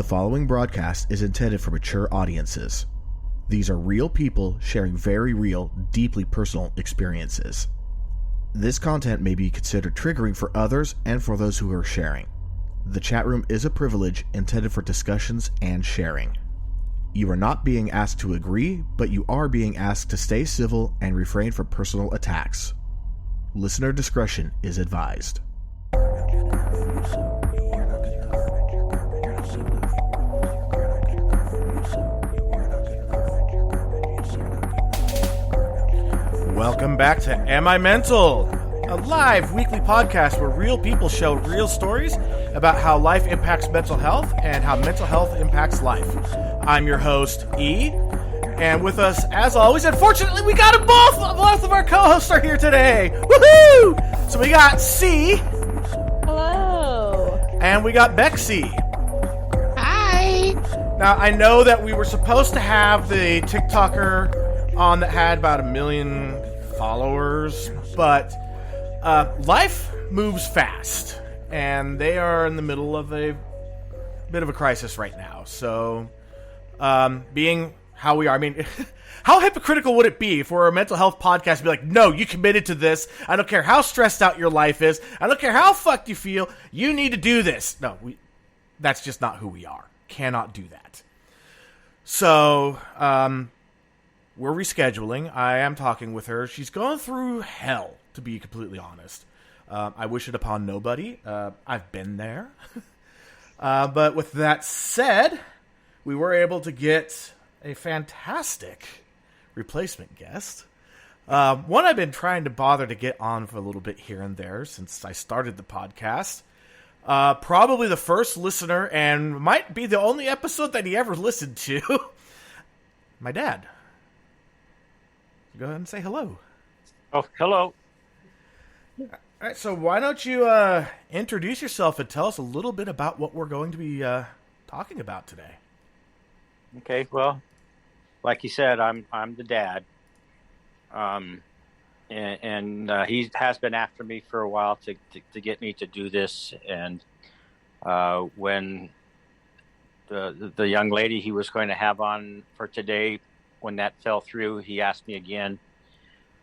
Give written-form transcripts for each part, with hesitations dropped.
The following broadcast is intended for mature audiences. These are real people sharing very real, deeply personal experiences. This content may be considered triggering for others and for those who are sharing. The chat room is a privilege intended for discussions and sharing. You are not being asked to agree, but you are being asked to stay civil and refrain from personal attacks. Listener discretion is advised. Welcome back to Am I Mental? A live weekly podcast where real people show real stories about how life impacts mental health and how mental health impacts life. I'm your host, E, and with us, as always, unfortunately, we got them both! Both of our co-hosts are here today! Woohoo! So we got C. Hello. And we got Bexy. Hi. Now, I know that we were supposed to have the TikToker on that had about 1 million followers, but life moves fast, and they are in the middle of a bit of a crisis right now. So, being how we are, I mean, how hypocritical would it be if we're a mental health podcast to be like, no, you committed to this. I don't care how stressed out your life is. I don't care how fucked you feel. You need to do this. No, that's just not who we are. Cannot do that. So, we're rescheduling. I am talking with her. She's going through hell, to be completely honest. I wish it upon nobody. I've been there. But with that said, we were able to get a fantastic replacement guest. One I've been trying to bother to get on for a little bit here and there since I started the podcast. Probably the first listener and might be the only episode that he ever listened to. My dad. Go ahead and say hello. Oh, hello. All right, so why don't you introduce yourself and tell us a little bit about what we're going to be talking about today. Okay, well, like you said, I'm the dad, and he has been after me for a while to get me to do this. And when the young lady he was going to have on for today, when that fell through, he asked me again,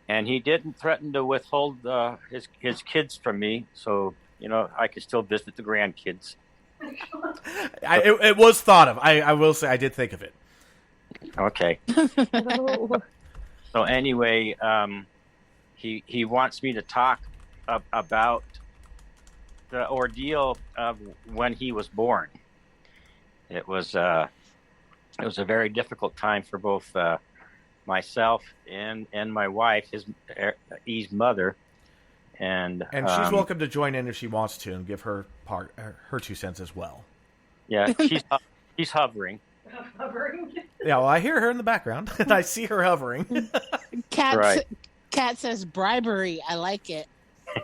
and he didn't threaten to withhold his kids from me, so I could still visit the grandkids. It was thought of. I will say I did think of it. Okay. So anyway, he wants me to talk about the ordeal of when he was born. It was a very difficult time for both myself and my wife, his mother, and she's welcome to join in if she wants to and give her her 2 cents as well. Yeah, she's hovering. Hovering. Yeah, well, I hear her in the background and I see her hovering. Cat says bribery. I like it.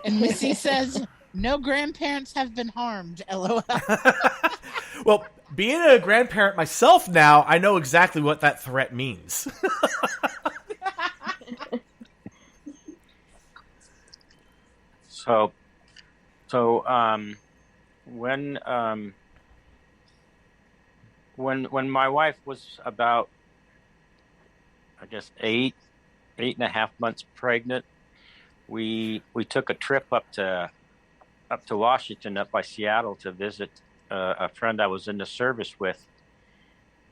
And Missy says no grandparents have been harmed. LOL. Well, being a grandparent myself now, I know exactly what that threat means. So when my wife was about, I guess, eight and a half months pregnant, we took a trip up to Washington, up by Seattle, to visit a friend I was in the service with.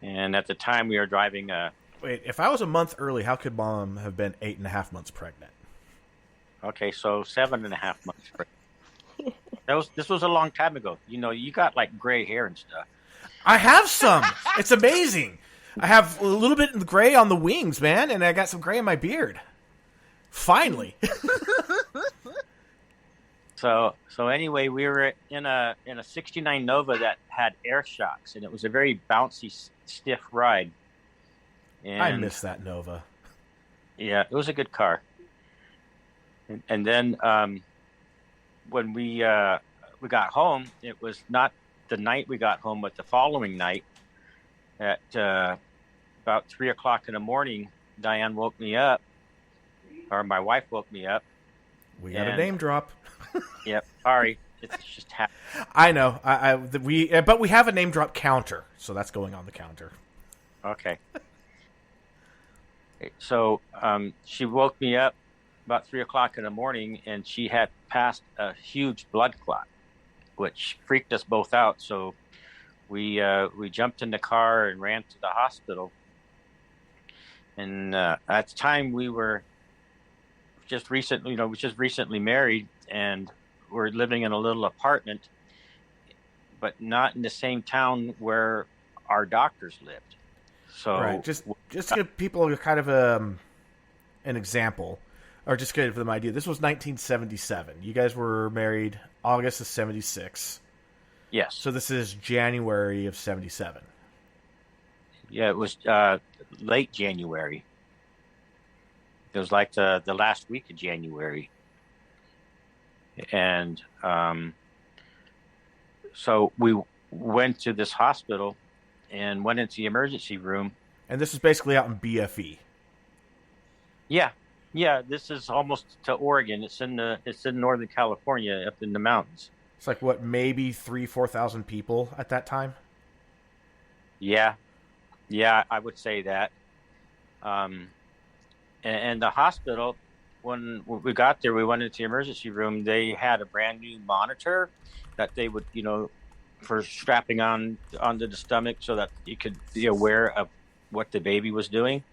And at the time we were driving Wait, if I was a month early, how could Mom have been 8.5 months pregnant? Okay, so 7.5 months pregnant. This was a long time ago. You got like gray hair and stuff. I have some. It's amazing. I have a little bit of gray on the wings, man, and I got some gray in my beard. Finally. So anyway, we were in a 69 Nova that had air shocks, and it was a very bouncy, stiff ride. And I miss that Nova. Yeah, it was a good car. And then when we got home, it was not the night we got home, but the following night at about 3:00 in the morning, Diane woke me up, or my wife woke me up. We got a name drop. Yep, sorry. It's just happening. I know. But we have a name drop counter, so that's going on the counter. Okay. So she woke me up about 3:00 in the morning, and she had passed a huge blood clot, which freaked us both out. So we jumped in the car and ran to the hospital. And at the time, we were just recently married, and we're living in a little apartment, but not in the same town where our doctors lived. So right, just to give people kind of an example, or just give them an idea. This was 1977. You guys were married August of 76. Yes. So this is January of 77. Yeah, it was late January. It was like the last week of January. And so we went to this hospital and went into the emergency room. And this is basically out in BFE. Yeah, this is almost to Oregon. It's in Northern California, up in the mountains. It's like, what, maybe 4,000 people at that time? Yeah, I would say that. And the hospital, when we got there, we went into the emergency room. They had a brand new monitor that they would, for strapping onto the stomach so that you could be aware of what the baby was doing.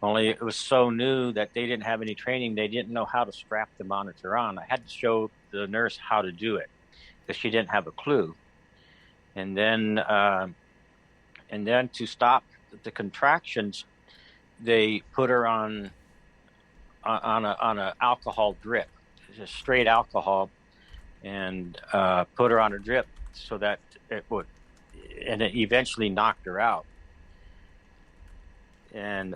Only it was so new that they didn't have any training. They didn't know how to strap the monitor on. I had to show the nurse how to do it because she didn't have a clue. And then to stop the contractions, they put her on a alcohol drip, just straight alcohol, and put her on a drip so that it eventually knocked her out. And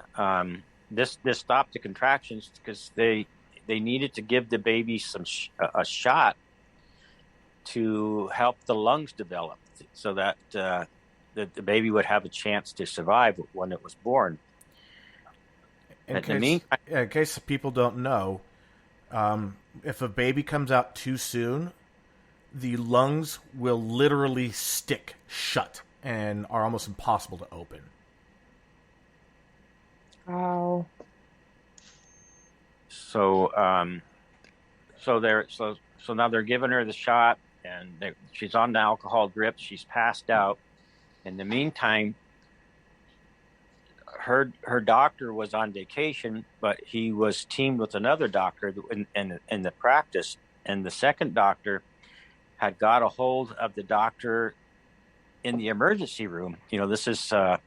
this stopped the contractions because they needed to give the baby a shot to help the lungs develop so that the baby would have a chance to survive when it was born. In case people don't know, if a baby comes out too soon, the lungs will literally stick shut and are almost impossible to open. Wow. So now they're giving her the shot, and she's on the alcohol drip. She's passed out. In the meantime, her doctor was on vacation, but he was teamed with another doctor in the practice, and the second doctor had got a hold of the doctor in the emergency room. This is the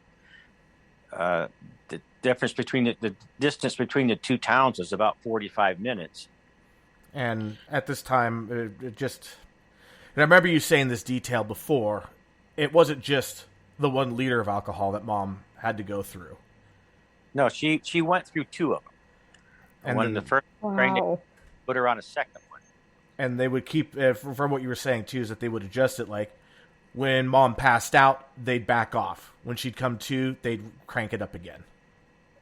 difference between the distance between the two towns is about 45 minutes. And at this time, and I remember you saying this detail before, it wasn't just the 1 liter of alcohol that Mom had to go through. No, she went through 2 of them. And when the first trained, put her on a second one. And they would keep, from what you were saying too, is that they would adjust it. Like when Mom passed out, they'd back off. When she'd come to, they'd crank it up again.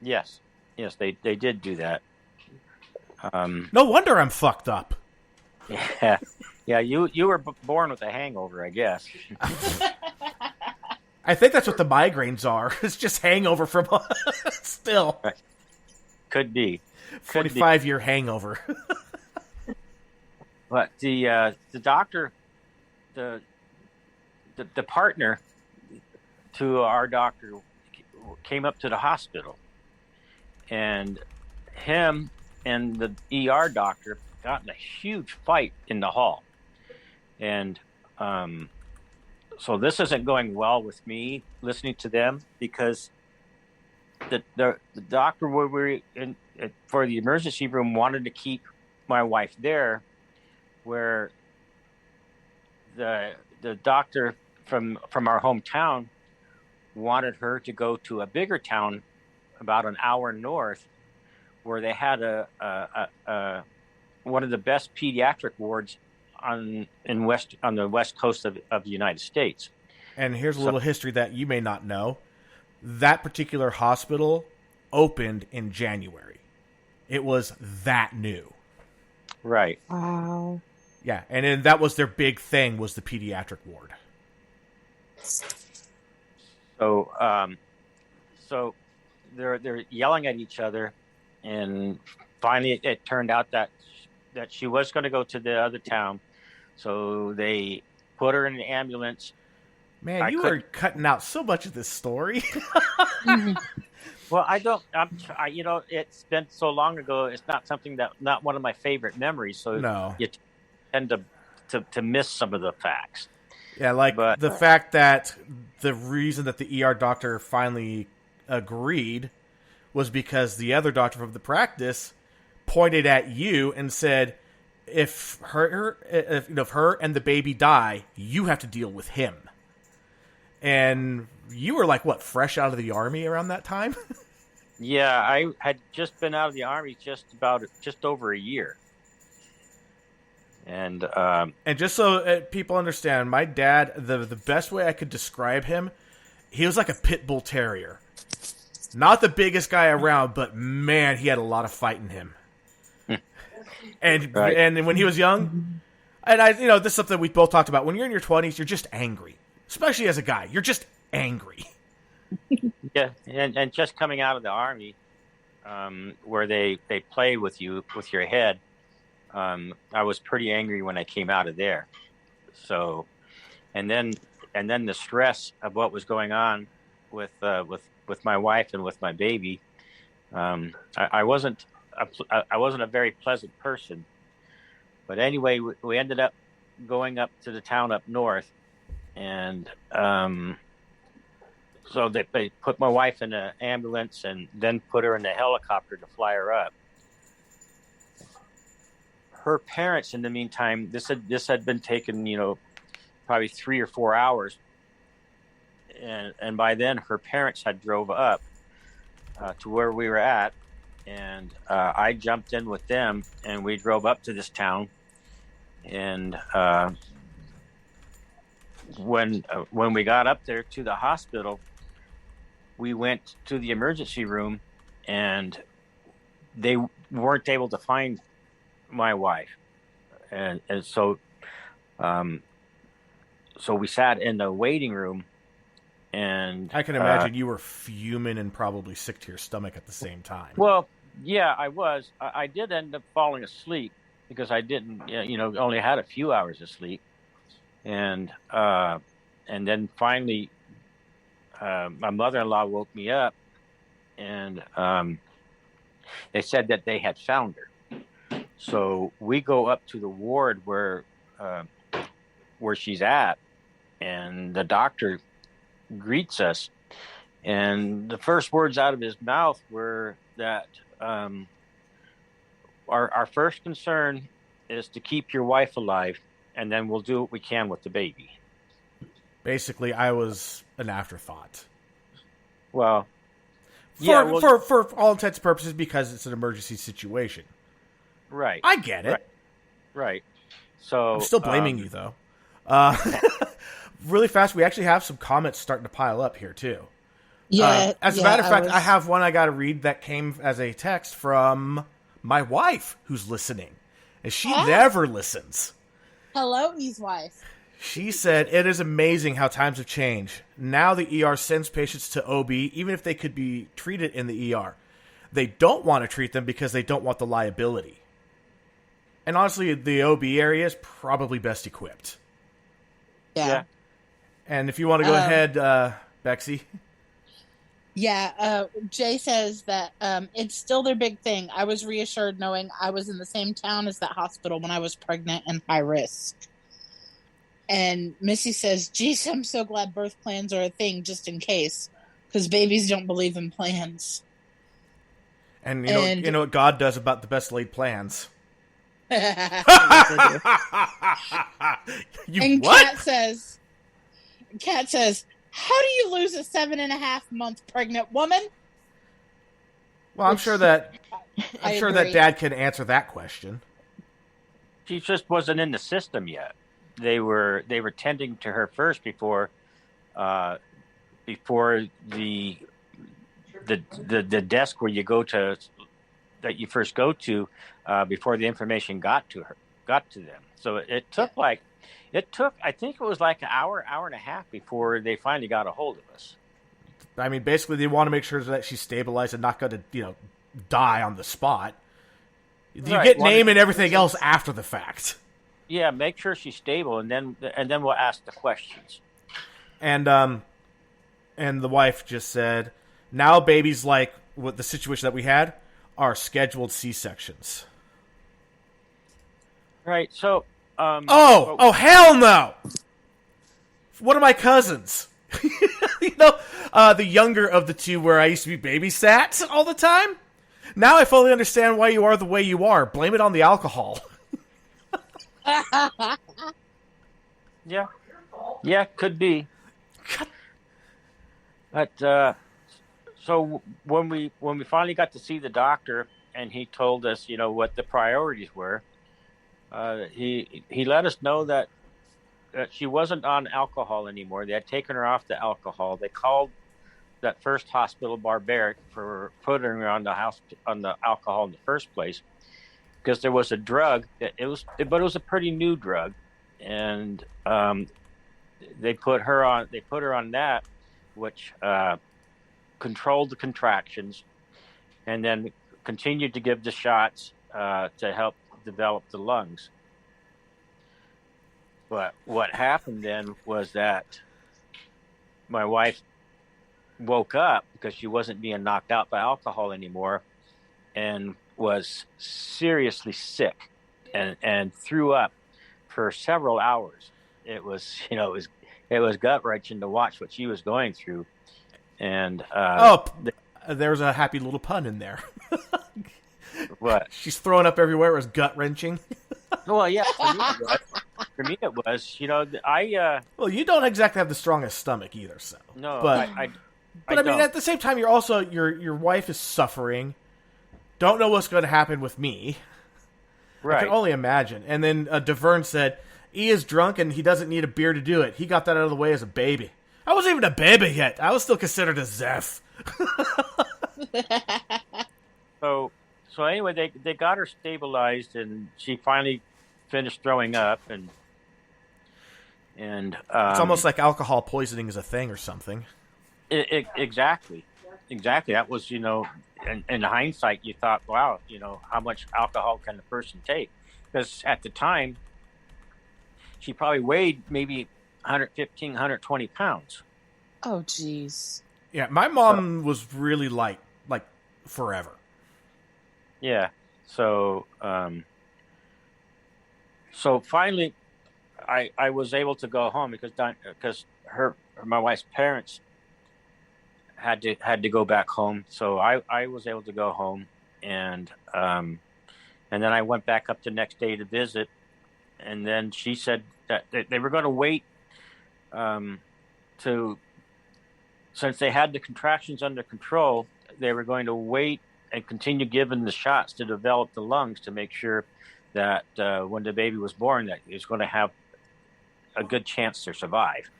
Yes, they did do that. No wonder I'm fucked up. Yeah. You were born with a hangover, I guess. I think that's what the migraines are. It's just hangover from still. Could be. 45-year hangover. But the doctor, the partner to our doctor came up to the hospital, and him and the ER doctor got in a huge fight in the hall. And so this isn't going well with me listening to them, because the doctor where we're in for the emergency room wanted to keep my wife there, where the doctor from our hometown wanted her to go to a bigger town about an hour north, where they had a one of the best pediatric wards on the west coast of the United States. And here's a little history that you may not know. That particular hospital opened in January. It was that new. Right. Wow. Yeah, and then that was their big thing, was the pediatric ward. So they're yelling at each other, and finally it turned out that she was going to go to the other town, so they put her in an ambulance. Man, you are cutting out so much of this story. Well, it's been so long ago. It's not something not one of my favorite memories. So no, you tend to miss some of the facts. Yeah, but the fact that the reason that the ER doctor finally agreed was because the other doctor from the practice pointed at you and said, if her and the baby die, you have to deal with him. And you were like, what, fresh out of the Army around that time? Yeah, I had just been out of the Army just over a year. And just so people understand, my dad, the best way I could describe him, he was like a pit bull terrier. Not the biggest guy around, but man, he had a lot of fight in him. And right. And when he was young, and this is something we both talked about. When you're in your 20s, you're just angry, especially as a guy. You're just angry. Yeah, and just coming out of the Army, where they play with you with your head. I was pretty angry when I came out of there. So, and then the stress of what was going on with my wife and with my baby. I wasn't a very pleasant person. But anyway, we ended up going up to the town up north, and so they put my wife in an ambulance and then put her in a helicopter to fly her up. Her parents, in the meantime, this had been taken, probably 3 or 4 hours, and by then her parents had drove up to where we were at, and I jumped in with them, and we drove up to this town, and when we got up there to the hospital, we went to the emergency room, and they weren't able to find my wife, and so we sat in the waiting room, and I can imagine you were fuming and probably sick to your stomach at the same time. Well, yeah, I was. I did end up falling asleep because I didn't, only had a few hours of sleep, and then finally, my mother-in-law woke me up, and they said that they had found her. So we go up to the ward where she's at, and the doctor greets us. And the first words out of his mouth were that our first concern is to keep your wife alive, and then we'll do what we can with the baby. Basically, I was an afterthought. Well, for all intents and purposes, because it's an emergency situation. Right. I get it. Right. So I'm still blaming you, though. Really fast, we actually have some comments starting to pile up here, too. Yeah. As a matter of fact, I have one I got to read that came as a text from my wife, who's listening. And she never listens. Hello, E's wife. She said, "It is amazing how times have changed. Now the ER sends patients to OB, even if they could be treated in the ER. They don't want to treat them because they don't want the liability. And honestly, the OB area is probably best equipped." Yeah. And if you want to go ahead, Bexy. Yeah, Jay says that it's still their big thing. I was reassured knowing I was in the same town as that hospital when I was pregnant and high risk. And Missy says, "Geez, I'm so glad birth plans are a thing just in case, because babies don't believe in plans." And you know what God does about the best laid plans? And what? Kat says, "How do you lose a 7.5-month pregnant woman?" Well, I'm sure that agree. Dad can answer that question. She just wasn't in the system yet. They were tending to her first before the desk where you go to, that you first go to, before the information got to them. So it took I think it was like an hour, hour and a half before they finally got a hold of us. I mean, basically, they want to make sure that she's stabilized and not going to, die on the spot. You get name and everything else after the fact. Yeah, make sure she's stable, and then we'll ask the questions. And the wife just said, now babies like what the situation that we had are scheduled C-sections. Right. So. Hell no! One of my cousins. The younger of the two, where I used to be babysat all the time. Now I fully understand why you are the way you are. Blame it on the alcohol. Yeah, could be. But so when we finally got to see the doctor, and he told us, what the priorities were, he let us know that she wasn't on alcohol anymore. They had taken her off the alcohol. They called that first hospital barbaric for putting her on the alcohol in the first place, because there was a drug but it was a pretty new drug, and they put her on that, which controlled the contractions, and then continued to give the shots to help develop the lungs. But what happened then was that my wife woke up because she wasn't being knocked out by alcohol anymore, and was seriously sick, and threw up for several hours. It was gut wrenching to watch what she was going through. And there's a happy little pun in there. What? She's throwing up everywhere. It was gut wrenching. Well, yeah, for me it was. Well, you don't exactly have the strongest stomach either, so. No, but I mean, at the same time, you're also your wife is suffering. Don't know what's going to happen with me. Right. I can only imagine. And then DeVerne said, "E is drunk and he doesn't need a beer to do it. He got that out of the way as a baby." I wasn't even a baby yet. I was still considered a Zeph. So anyway, they got her stabilized, and she finally finished throwing up, and it's almost like alcohol poisoning is a thing or something. Exactly. That was, in hindsight, you thought, wow, how much alcohol can a person take? Because at the time, she probably weighed maybe 115, 120 pounds. Oh, jeez. Yeah, my mom was really light, like forever. Yeah. So finally, I was able to go home because my wife's parents had to go back home. So I was able to go home, and then I went back up the next day to visit, and then she said that they were going to wait since they had the contractions under control, they were going to wait and continue giving the shots to develop the lungs to make sure that when the baby was born, that he was going to have a good chance to survive.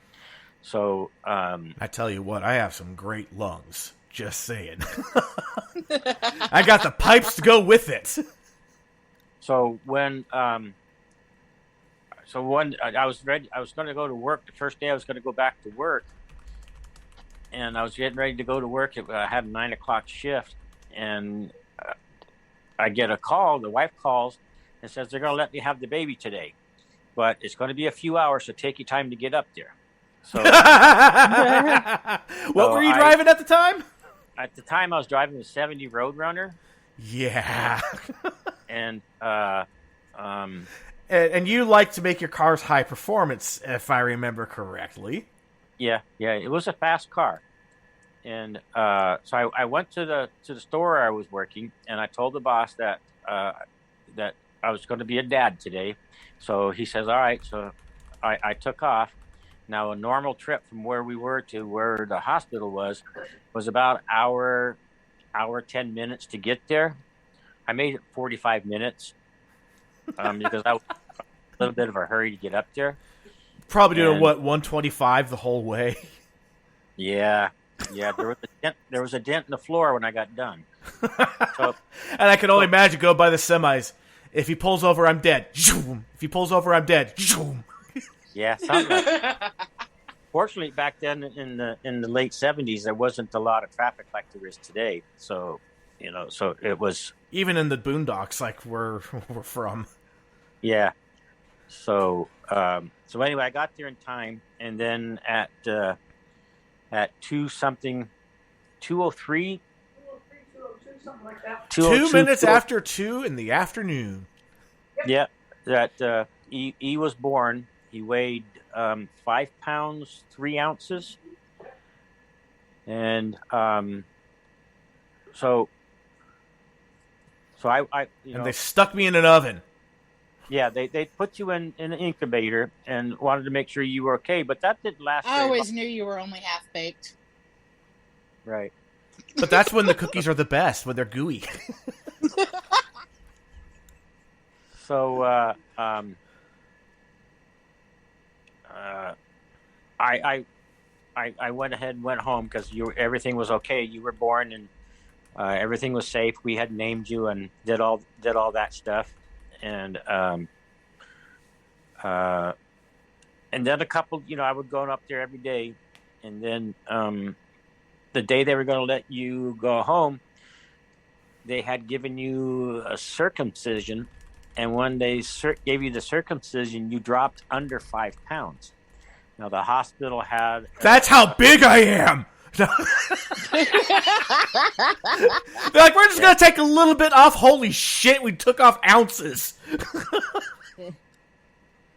So I tell you what, I have some great lungs. Just saying. I got the pipes to go with it. So when I was ready, I was going to go to work. The first day I was going to go back to work, and I was getting ready to go to work. I had a 9 o'clock shift, and I get a call. The wife calls and says they're going to let me have the baby today, but it's going to be a few hours, so take your time to get up there. So, what were you driving at the time? At the time, I was driving the 70 Roadrunner. Yeah. And you like to make your cars high performance, if I remember correctly. Yeah, it was a fast car. And so I went to the store where I was working, and I told the boss that that I was going to be a dad today. So he says, all right. So I took off. Now, a normal trip from where we were to where the hospital was about hour 10 minutes to get there. I made it 45 minutes because I was in a little bit of a hurry to get up there. Probably doing, 125 the whole way? Yeah. There was a dent in the floor when I got done. So, and I can only imagine go by the semis. If he pulls over, I'm dead. If he pulls over, I'm dead. Yeah, something like Fortunately, back then in the late 70s, there wasn't a lot of traffic like there is today. So, so it was Even in the boondocks, like we're from. Yeah. So anyway, I got there in time, and then at 2:03, 203, 202, something like that. 2 minutes after 2 in the afternoon. Yeah, that E was born. He weighed 5 pounds 3 ounces, and so I and they stuck me in an oven. Yeah, they put you in an incubator and wanted to make sure you were okay, but that didn't last. I always knew you were only half baked. Right. But that's when the cookies are the best, when they're gooey. So I went ahead and went home because everything was okay. You were born and everything was safe. We had named you and did all that stuff, and then a couple. I would go up there every day, and then the day they were going to let you go home, they had given you a circumcision, and when they gave you the circumcision, you dropped under 5 pounds. Now the hospital had. That's how big I am. They're like, we're just gonna take a little bit off. Holy shit, we took off ounces.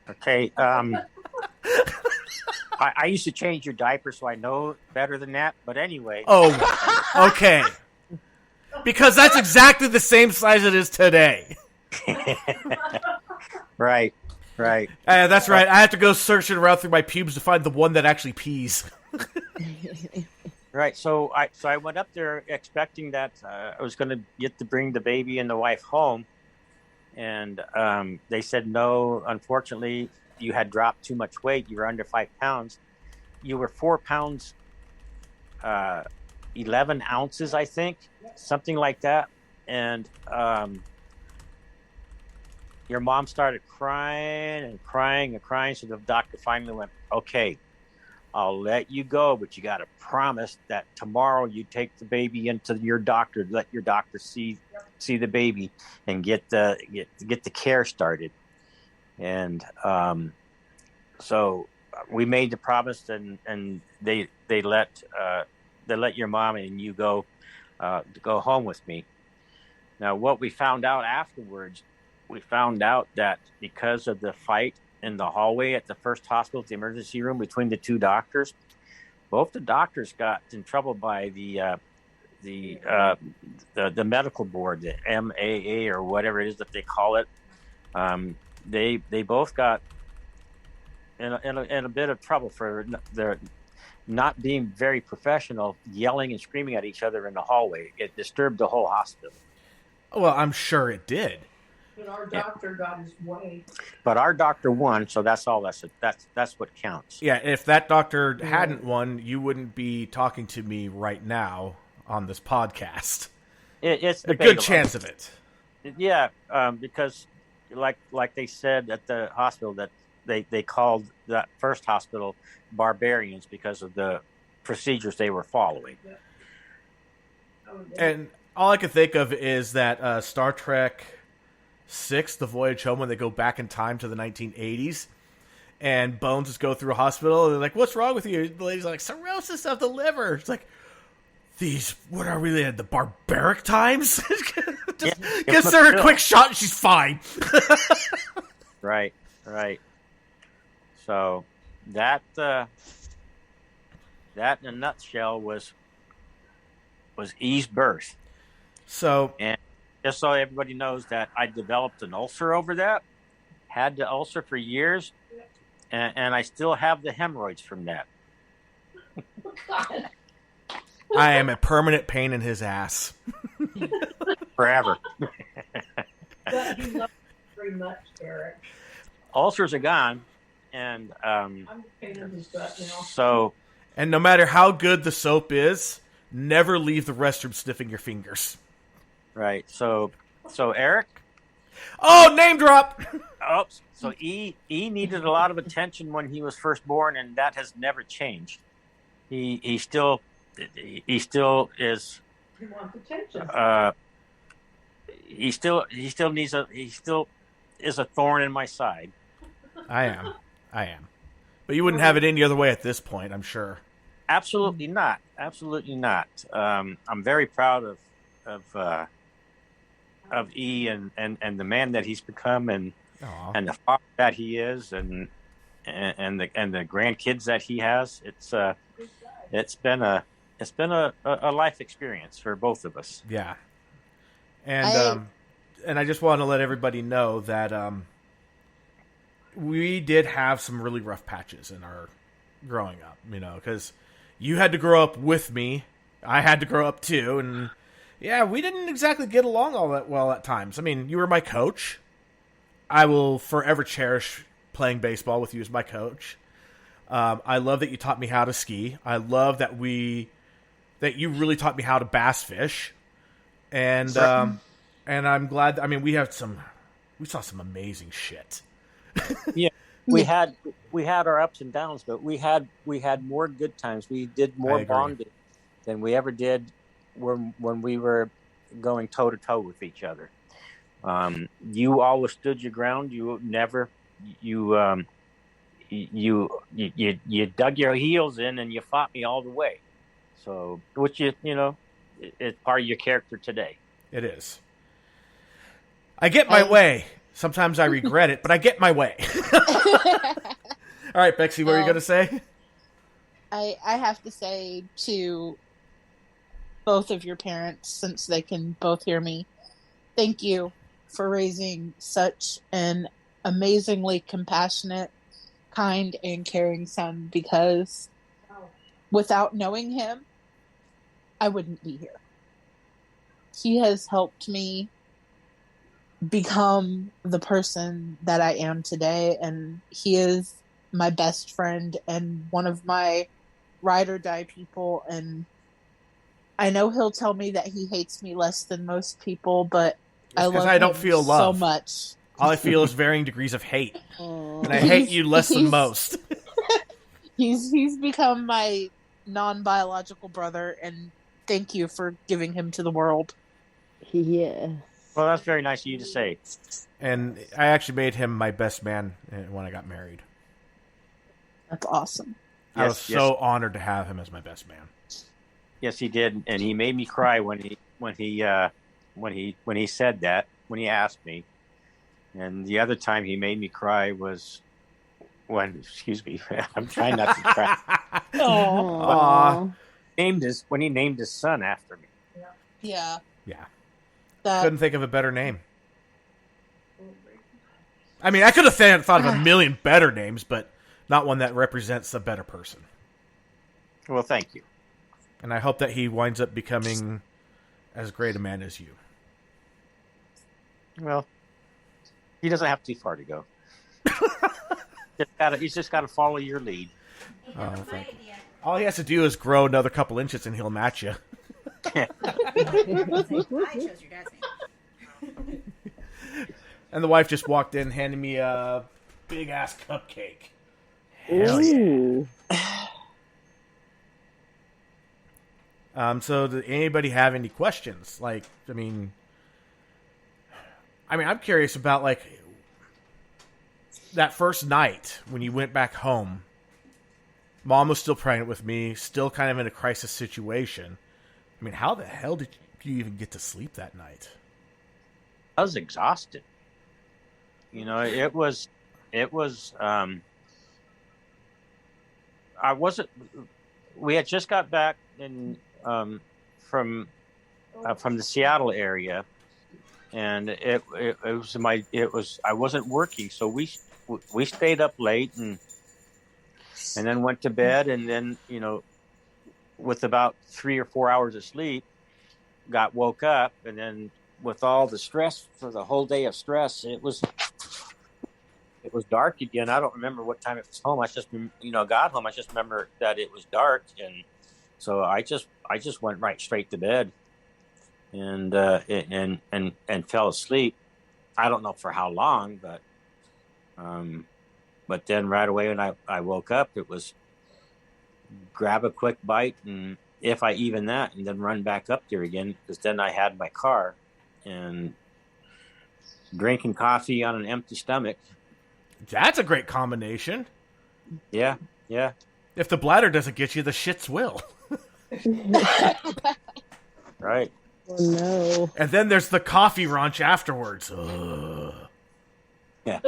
Okay. I used to change your diaper, so I know better than that. But anyway. Oh, okay. Because that's exactly the same size it is today. Right. That's right. I had to go searching around through my pubes to find the one that actually pees. Right. So I went up there expecting that I was going to get to bring the baby and the wife home, and they said no. Unfortunately, you had dropped too much weight. You were under 5 pounds. You were 4 pounds, 11 ounces, I think, something like that. And your mom started crying and crying and crying. So the doctor finally went, okay, I'll let you go, but you got to promise that tomorrow you take the baby into your doctor, let your doctor see the baby and get the care started. And so we made the promise, and they let your mom and you go home with me. Now, what we found out afterwards, we found out that because of the fight in the hallway at the first hospital, the emergency room, between the two doctors, both the doctors got in trouble by the medical board, the MAA or whatever it is that they call it. They both got in a bit of trouble for their not being very professional, yelling and screaming at each other in the hallway. It disturbed the whole hospital. Well, I'm sure it did. But our doctor got his way. But our doctor won, so that's all. That's what counts. Yeah, if that doctor hadn't won, you wouldn't be talking to me right now on this podcast. It's a good chance of it. Yeah, because like they said at the hospital, that they called that first hospital barbarians because of the procedures they were following. And all I can think of is that Star Trek 6, The Voyage Home, when they go back in time to the 1980s, and Bones just go through a hospital, and they're like, what's wrong with you? The lady's like, cirrhosis of the liver. It's like, what are we in, the barbaric times? Just gives her a quick shot and she's fine. Right. So that in a nutshell was E's birth. So, and just so everybody knows that I developed an ulcer over that, had the ulcer for years, and I still have the hemorrhoids from that. God. I am a permanent pain in his ass. Forever. But he loves it very much, Eric. Ulcers are gone, and I'm a pain in his gut now. So, and no matter how good the soap is, never leave the restroom sniffing your fingers. Right. So Eric, Oh, name drop. Oh, so E needed a lot of attention when he was first born, and that has never changed. He still is. He wants attention. He still is a thorn in my side. I am. But you wouldn't have it any other way at this point, I'm sure. Absolutely not. Absolutely not. I'm very proud of E and the man that he's become, and the father that he is, and the grandkids that he has. It's been a life experience for both of us. Yeah. And I just want to let everybody know that we did have some really rough patches in our growing up, because you had to grow up with me. I had to grow up too. And yeah, we didn't exactly get along all that well at times. I mean, you were my coach. I will forever cherish playing baseball with you as my coach. I love that you taught me how to ski. I love that you really taught me how to bass fish. And I'm glad. I mean, we saw some amazing shit. Yeah, we had our ups and downs, but we had more good times. We did more bonding than we ever did when we were going toe to toe with each other. You always stood your ground. You never you dug your heels in and you fought me all the way. So, which it's part of your character today. It is. I get my way. Sometimes I regret it, but I get my way. All right, Bexy, what are you going to say? I have to say to both of your parents, since they can both hear me, thank you for raising such an amazingly compassionate, kind, and caring son, because without knowing him, I wouldn't be here. He has helped me become the person that I am today, and he is my best friend and one of my ride or die people, and I know he'll tell me that he hates me less than most people, but I love him don't feel love so much. All I feel is varying degrees of hate, and I hate you less than most. He's become my non-biological brother, and thank you for giving him to the world. Yeah. Well, that's very nice of you to say. And I actually made him my best man when I got married. That's awesome. I was so honored to have him as my best man. Yes, he did, and he made me cry when he said that, when he asked me. And the other time he made me cry was when, excuse me, I'm trying not to cry. When he named his son after me. Yeah. Yeah. Couldn't think of a better name. I mean, I could have thought of a million better names, but not one that represents a better person. Well, thank you. And I hope that he winds up becoming as great a man as you. Well, he doesn't have too far to go. He's just got to follow your lead. Oh, thank you. All he has to do is grow another couple inches and he'll match you. And the wife just walked in, handing me a big ass cupcake. Hell yeah. So, did anybody have any questions? I'm curious about that first night when you went back home. Mom was still pregnant with me, still kind of in a crisis situation. I mean, how the hell did you even get to sleep that night? I was exhausted. It was. I wasn't. We had just got back from the Seattle area, and it was. I wasn't working, so we stayed up late and then went to bed, and then with about 3 or 4 hours of sleep, woke up, and then with all the stress for the whole day of stress, it was dark again. I don't remember what time it was home. I just got home. I just remember that it was dark, and so I just went right straight to bed and fell asleep. I don't know for how long, but then right away when I woke up, it was grab a quick bite, and if I even that, and then run back up there again, because then I had my car, and drinking coffee on an empty stomach. That's a great combination. Yeah. If the bladder doesn't get you, the shits will. Right. Oh no. And then there's the coffee ranch afterwards. Ugh. Yeah.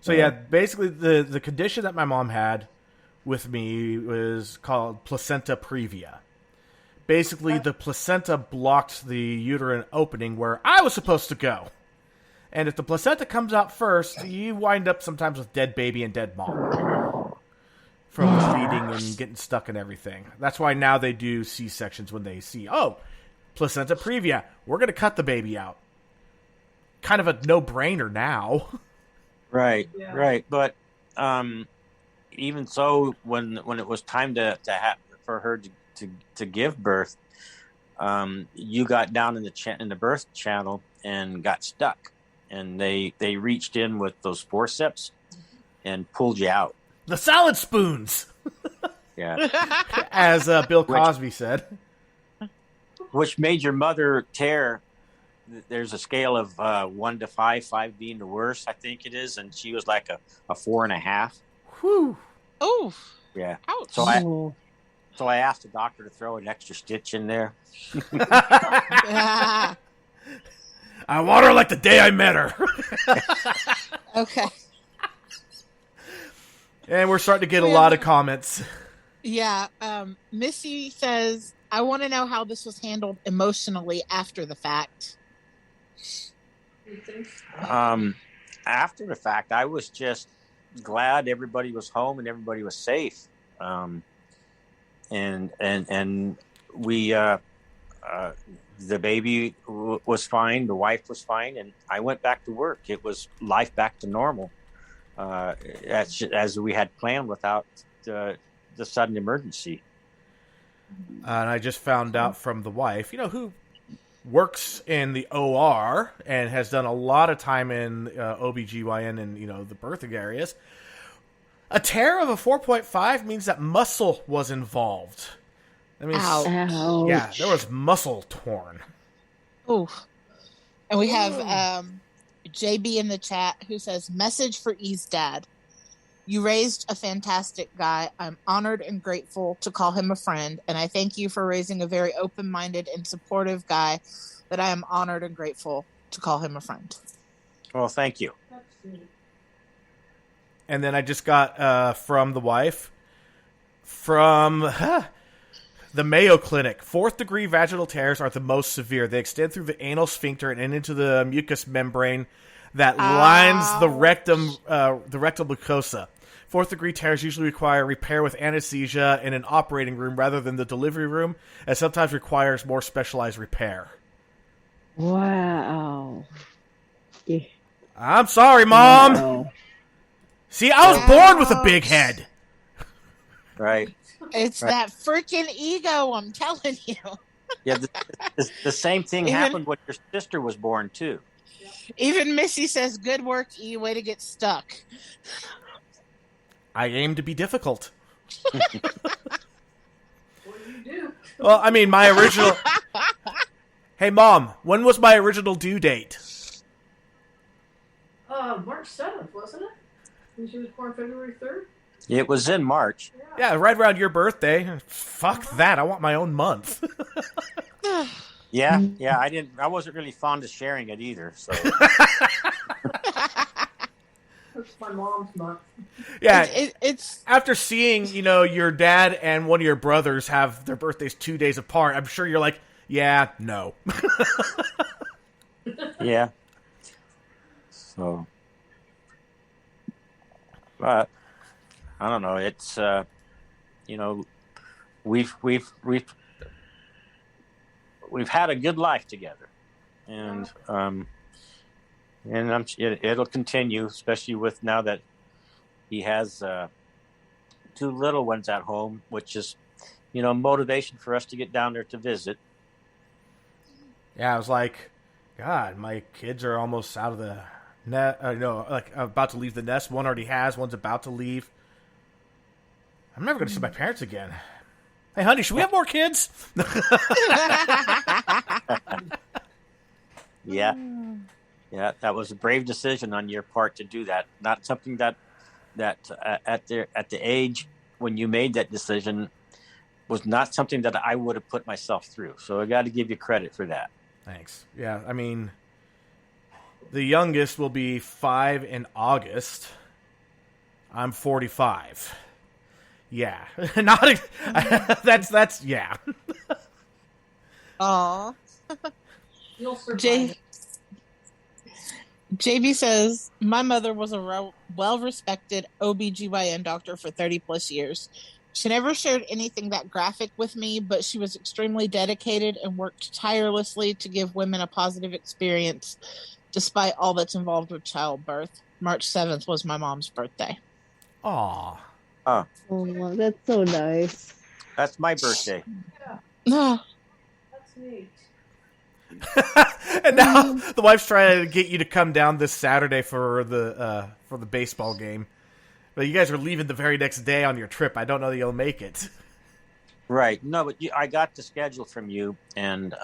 So yeah, basically the condition that my mom had with me was called placenta previa. Basically, the placenta blocked the uterine opening where I was supposed to go. And if the placenta comes out first, you wind up sometimes with dead baby and dead mom from the feeding and getting stuck and everything. That's why now they do C-sections when they see, oh, placenta previa, we're going to cut the baby out. Kind of a no-brainer now. Right. Yeah. Right. But even so, when it was time to have for her to give birth, you got down in the birth channel and got stuck, and they reached in with those forceps and pulled you out. The salad spoons, Yeah. as Bill Cosby said. Which made your mother tear. There's a scale of 1 to 5, 5 being the worst, I think it is, and she was like a 4.5. Whew. Oh, Yeah. ouch. So I asked the doctor to throw an extra stitch in there. Yeah. I want her like the day I met her. Okay. And we're starting to get a lot of comments. Yeah. Missy says, I want to know how this was handled emotionally after the fact. You think? After the fact, I was just glad everybody was home and everybody was safe. And we, the baby was fine, the wife was fine, and I went back to work. It was life back to normal, as we had planned without the sudden emergency. And I just found out from the wife, who works in the OR and has done a lot of time in OBGYN and, the birthing areas. A tear of a 4.5 means that muscle was involved. I mean, Ow. yeah, there was muscle torn. Ooh. And we have JB in the chat who says, message for E's dad. You raised a fantastic guy. I'm honored and grateful to call him a friend, and I thank you for raising a very open-minded and supportive guy that I am honored and grateful to call him a friend. Well, thank you. That's sweet. And then I just got from the wife, from the Mayo Clinic. 4th-degree vaginal tears are the most severe. They extend through the anal sphincter and into the mucous membrane that lines the rectum, the rectal mucosa. 4th-degree tears usually require repair with anesthesia in an operating room rather than the delivery room, and sometimes requires more specialized repair. Wow. Yeah. I'm sorry, Mom. Wow. See, I was born with a big head. Right. It's that freaking ego, I'm telling you. Yeah, the same thing Even- happened when your sister was born, too. Even Missy says, good work, E, way to get stuck. I aim to be difficult. What do you do? Well, I mean, my original... Hey, Mom, when was my original due date? March 7th, wasn't it? When she was born February 3rd? It was in March. Yeah, right around your birthday. Fuck that, I want my own month. Yeah, I wasn't really fond of sharing it either. So That's my mom's month. Yeah, It's after seeing, your dad and one of your brothers have their birthdays 2 days apart, I'm sure you're like, yeah, no. yeah. So, but I don't know. It's we've had a good life together, and it'll continue, especially with now that he has 2 little ones at home, which is motivation for us to get down there to visit. Yeah, I was like, God, my kids are almost out of the net. No, like about to leave the nest. One already has. One's about to leave. I'm never going to see my parents again. Hey, honey, should we have more kids? Yeah. Yeah, that was a brave decision on your part to do that. Not something that at the age when you made that decision was not something that I would have put myself through. So I got to give you credit for that. Thanks. Yeah, I mean, the youngest will be 5 in August. I'm 45. Yeah, not that's yeah. Aw. You'll survive. JB says, my mother was a well-respected OBGYN doctor for 30 plus years. She never shared anything that graphic with me, but she was extremely dedicated and worked tirelessly to give women a positive experience, despite all that's involved with childbirth. March 7th was my mom's birthday. Aw. Oh, Oh, that's so nice. that's my birthday. No. That's neat. And now the wife's trying to get you to come down this Saturday for the baseball game. But you guys are leaving the very next day on your trip. I don't know that you'll make it. Right. No, but I got the schedule from you, and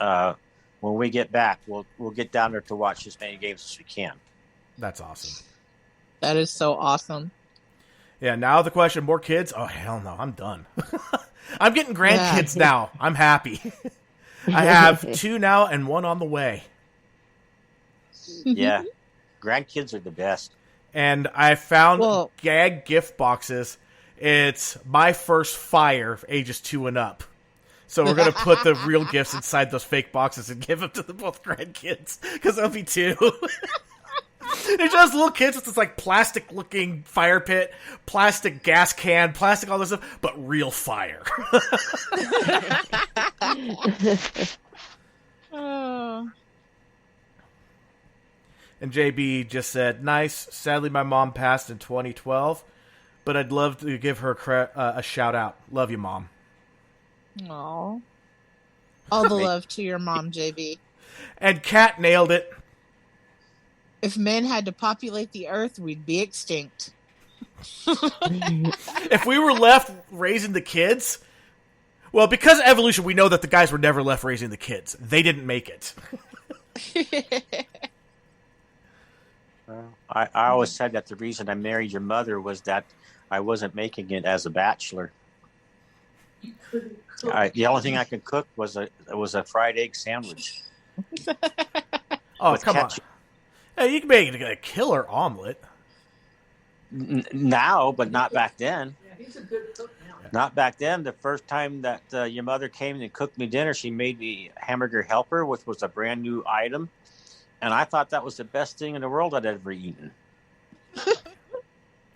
when we get back, we'll get down there to watch as many games as we can. That's awesome. That is so awesome. Yeah, now the question, more kids? Oh, hell no, I'm done. I'm getting grandkids now. I'm happy. I have 2 now and 1 on the way. Yeah. Grandkids are the best. And I found gag gift boxes. It's my first fire for ages 2 and up. So we're going to put the real gifts inside those fake boxes and give them to the both grandkids. Because there'll be 2. They're just little kids with this like plastic looking fire pit, plastic gas can, plastic all this stuff, but real fire. Oh. And JB just said, nice. Sadly, my mom passed in 2012, but I'd love to give her a shout out. Love you, Mom. Aw. All the love to your mom, JB. And Kat nailed it. If men had to populate the earth, we'd be extinct. If we were left raising the kids, well, because of evolution, we know that the guys were never left raising the kids. They didn't make it. I always said that the reason I married your mother was that I wasn't making it as a bachelor. You couldn't cook. The only thing I could cook was a fried egg sandwich. Oh, With come ketchup. on. Hey, you can make it a killer omelet. Now, but not back then. Yeah, he's a good cook now. Not back then. The first time that your mother came and cooked me dinner, she made me hamburger helper, which was a brand new item. And I thought that was the best thing in the world I'd ever eaten.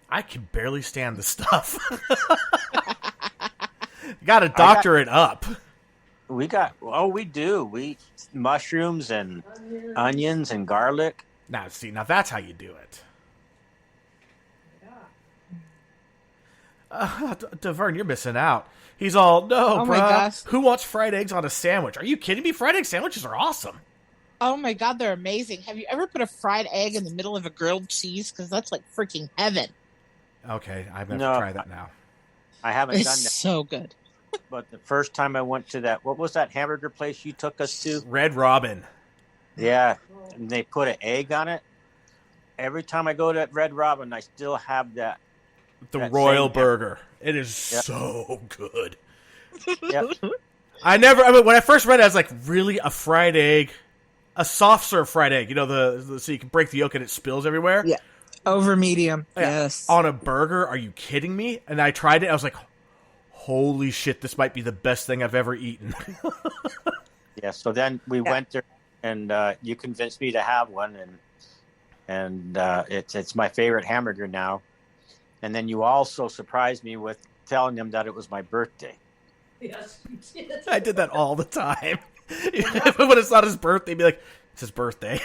I can barely stand the stuff. Got to doctor it up. We do. We eat mushrooms and onions and garlic. Now that's how you do it. Devern, you're missing out. He's all, no, Oh my bruh. gosh. Who wants fried eggs on a sandwich? Are you kidding me? Fried egg sandwiches are awesome. Oh my God, they're amazing. Have you ever put a fried egg in the middle of a grilled cheese? Because that's like freaking heaven. Okay, I'm going to No. try that now. I haven't It's done that. so good. But the first time I went to what was that hamburger place you took us to? Red Robin. Yeah, and they put an egg on it. Every time I go to Red Robin, I still have that. The That Royal same Burger. It is Yep. so good. Yep. When I first read it, I was like, really? A fried egg? A soft serve fried egg? You know, the so you can break the yolk and it spills everywhere? Yeah. Over medium. Yeah. Yes. On a burger? Are you kidding me? And I tried it. I was like, holy shit, this might be the best thing I've ever eaten. Yeah. So then we went there, and you convinced me to have one, and it's my favorite hamburger now. And then you also surprised me with telling them that it was my birthday. Yes, you did. I did that all the time. When it's not his birthday, he'd be like, it's his birthday.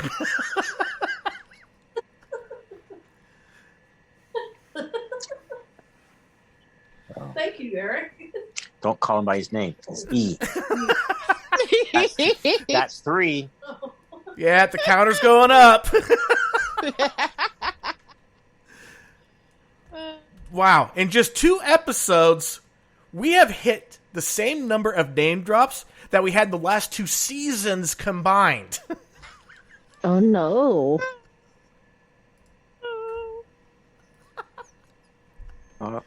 Thank you, Eric. Don't call him by his name. It's E. That's 3. Yeah, the counter's going up. Wow. In just 2 episodes, we have hit the same number of name drops that we had the last 2 seasons combined. Oh no. I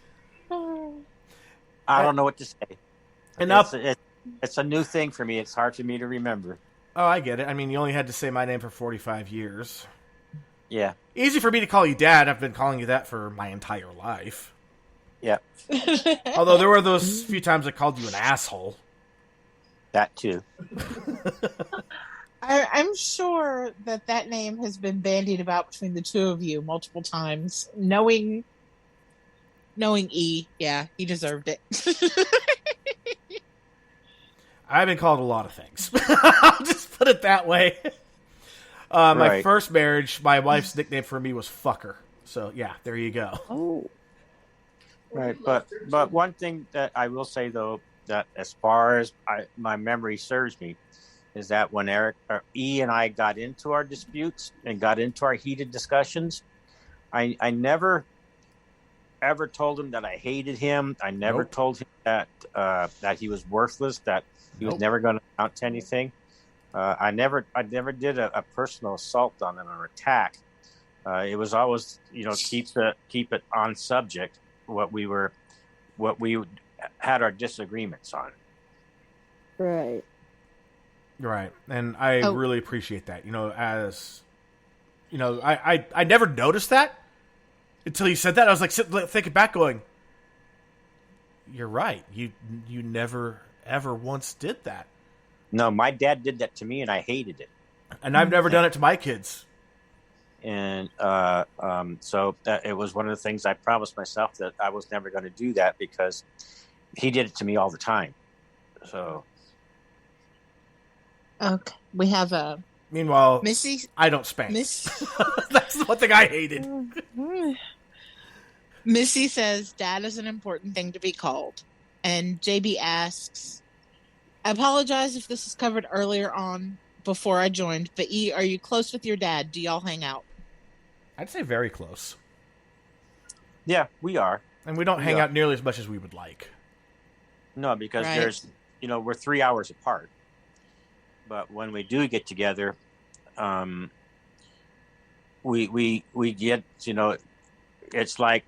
don't know what to say. And It's a new thing for me. It's hard for me to remember. Oh, I get it. I mean, you only had to say my name for 45 years. Yeah. Easy for me to call you Dad. I've been calling you that for my entire life. Yeah. Although there were those few times I called you an asshole. That too. I'm sure that name has been bandied about between the two of you multiple times. Knowing E, yeah, he deserved it. I've been called a lot of things. I'll just put it that way. My Right. first marriage, my wife's nickname for me was Fucker. So, yeah, there you go. Oh. Right. But one thing that I will say though, that as far as my memory serves me, is that when E and I got into our disputes and got into our heated discussions, I never ever told him that I hated him. I never Nope. told him that he was worthless, that he was Nope. never going to amount to anything. I never did a personal assault on him or attack. It was always, keep it on subject, what we had our disagreements on. Right. Right. And I really appreciate that. I never noticed that until you said that. I was like thinking back going, you're right. You never, ever once did that. No, my dad did that to me, and I hated it. And I've never done it to my kids. And so it was one of the things I promised myself, that I was never going to do that, because he did it to me all the time. So. Okay, we have a Meanwhile, Missy. I don't spank. Miss That's the one thing I hated. Missy says, "Dad is an important thing to be called," and JB asks, "I apologize if this is covered earlier on before I joined, but E, are you close with your dad? Do y'all hang out?" I'd say very close. Yeah, we are. And we don't hang out nearly as much as we would like. No, because Right. there's, we're 3 hours apart. But when we do get together, we get, it's like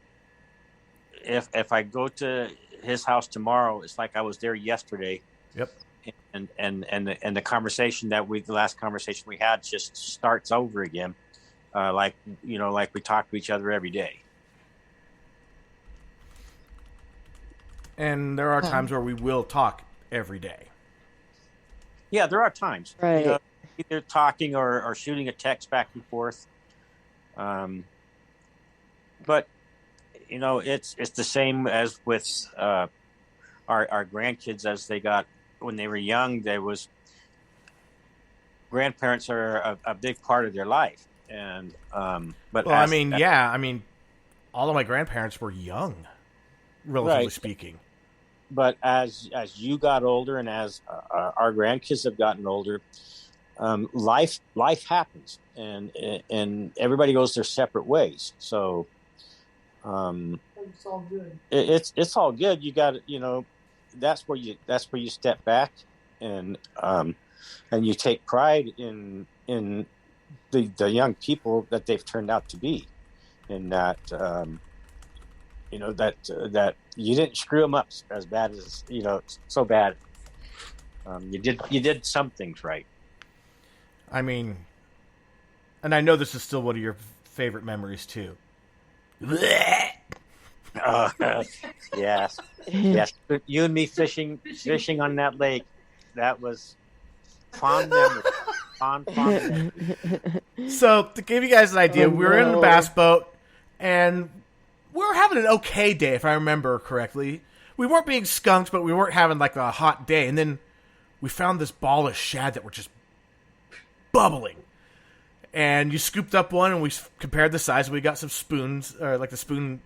if I go to his house tomorrow, it's like I was there yesterday. Yep. And the conversation the last conversation we had just starts over again, like we talk to each other every day. And there are times where we will talk every day. Yeah, there are times, Right. Either talking or shooting a text back and forth. But it's the same as with our grandkids. As they got, when they were young, grandparents are a big part of their life. And but Well, all of my grandparents were young, relatively speaking. But as you got older, and as our grandkids have gotten older, life happens, and everybody goes their separate ways. So It's all good. it's all good. You got that's where you step back, and you take pride in the young people that they've turned out to be, and that that you didn't screw them up as bad as so bad. You did some things right. I mean, and I know this is still one of your favorite memories too. Yes. You and me fishing on that lake. That was fond memory. Fond memory. So to give you guys an idea, we were in a bass boat, and we were having an okay day, if I remember correctly. We weren't being skunked, but we weren't having like a hot day. And then we found this ball of shad that were just bubbling. And you scooped up one, and we compared the size. And we got some spoons, or like the spoon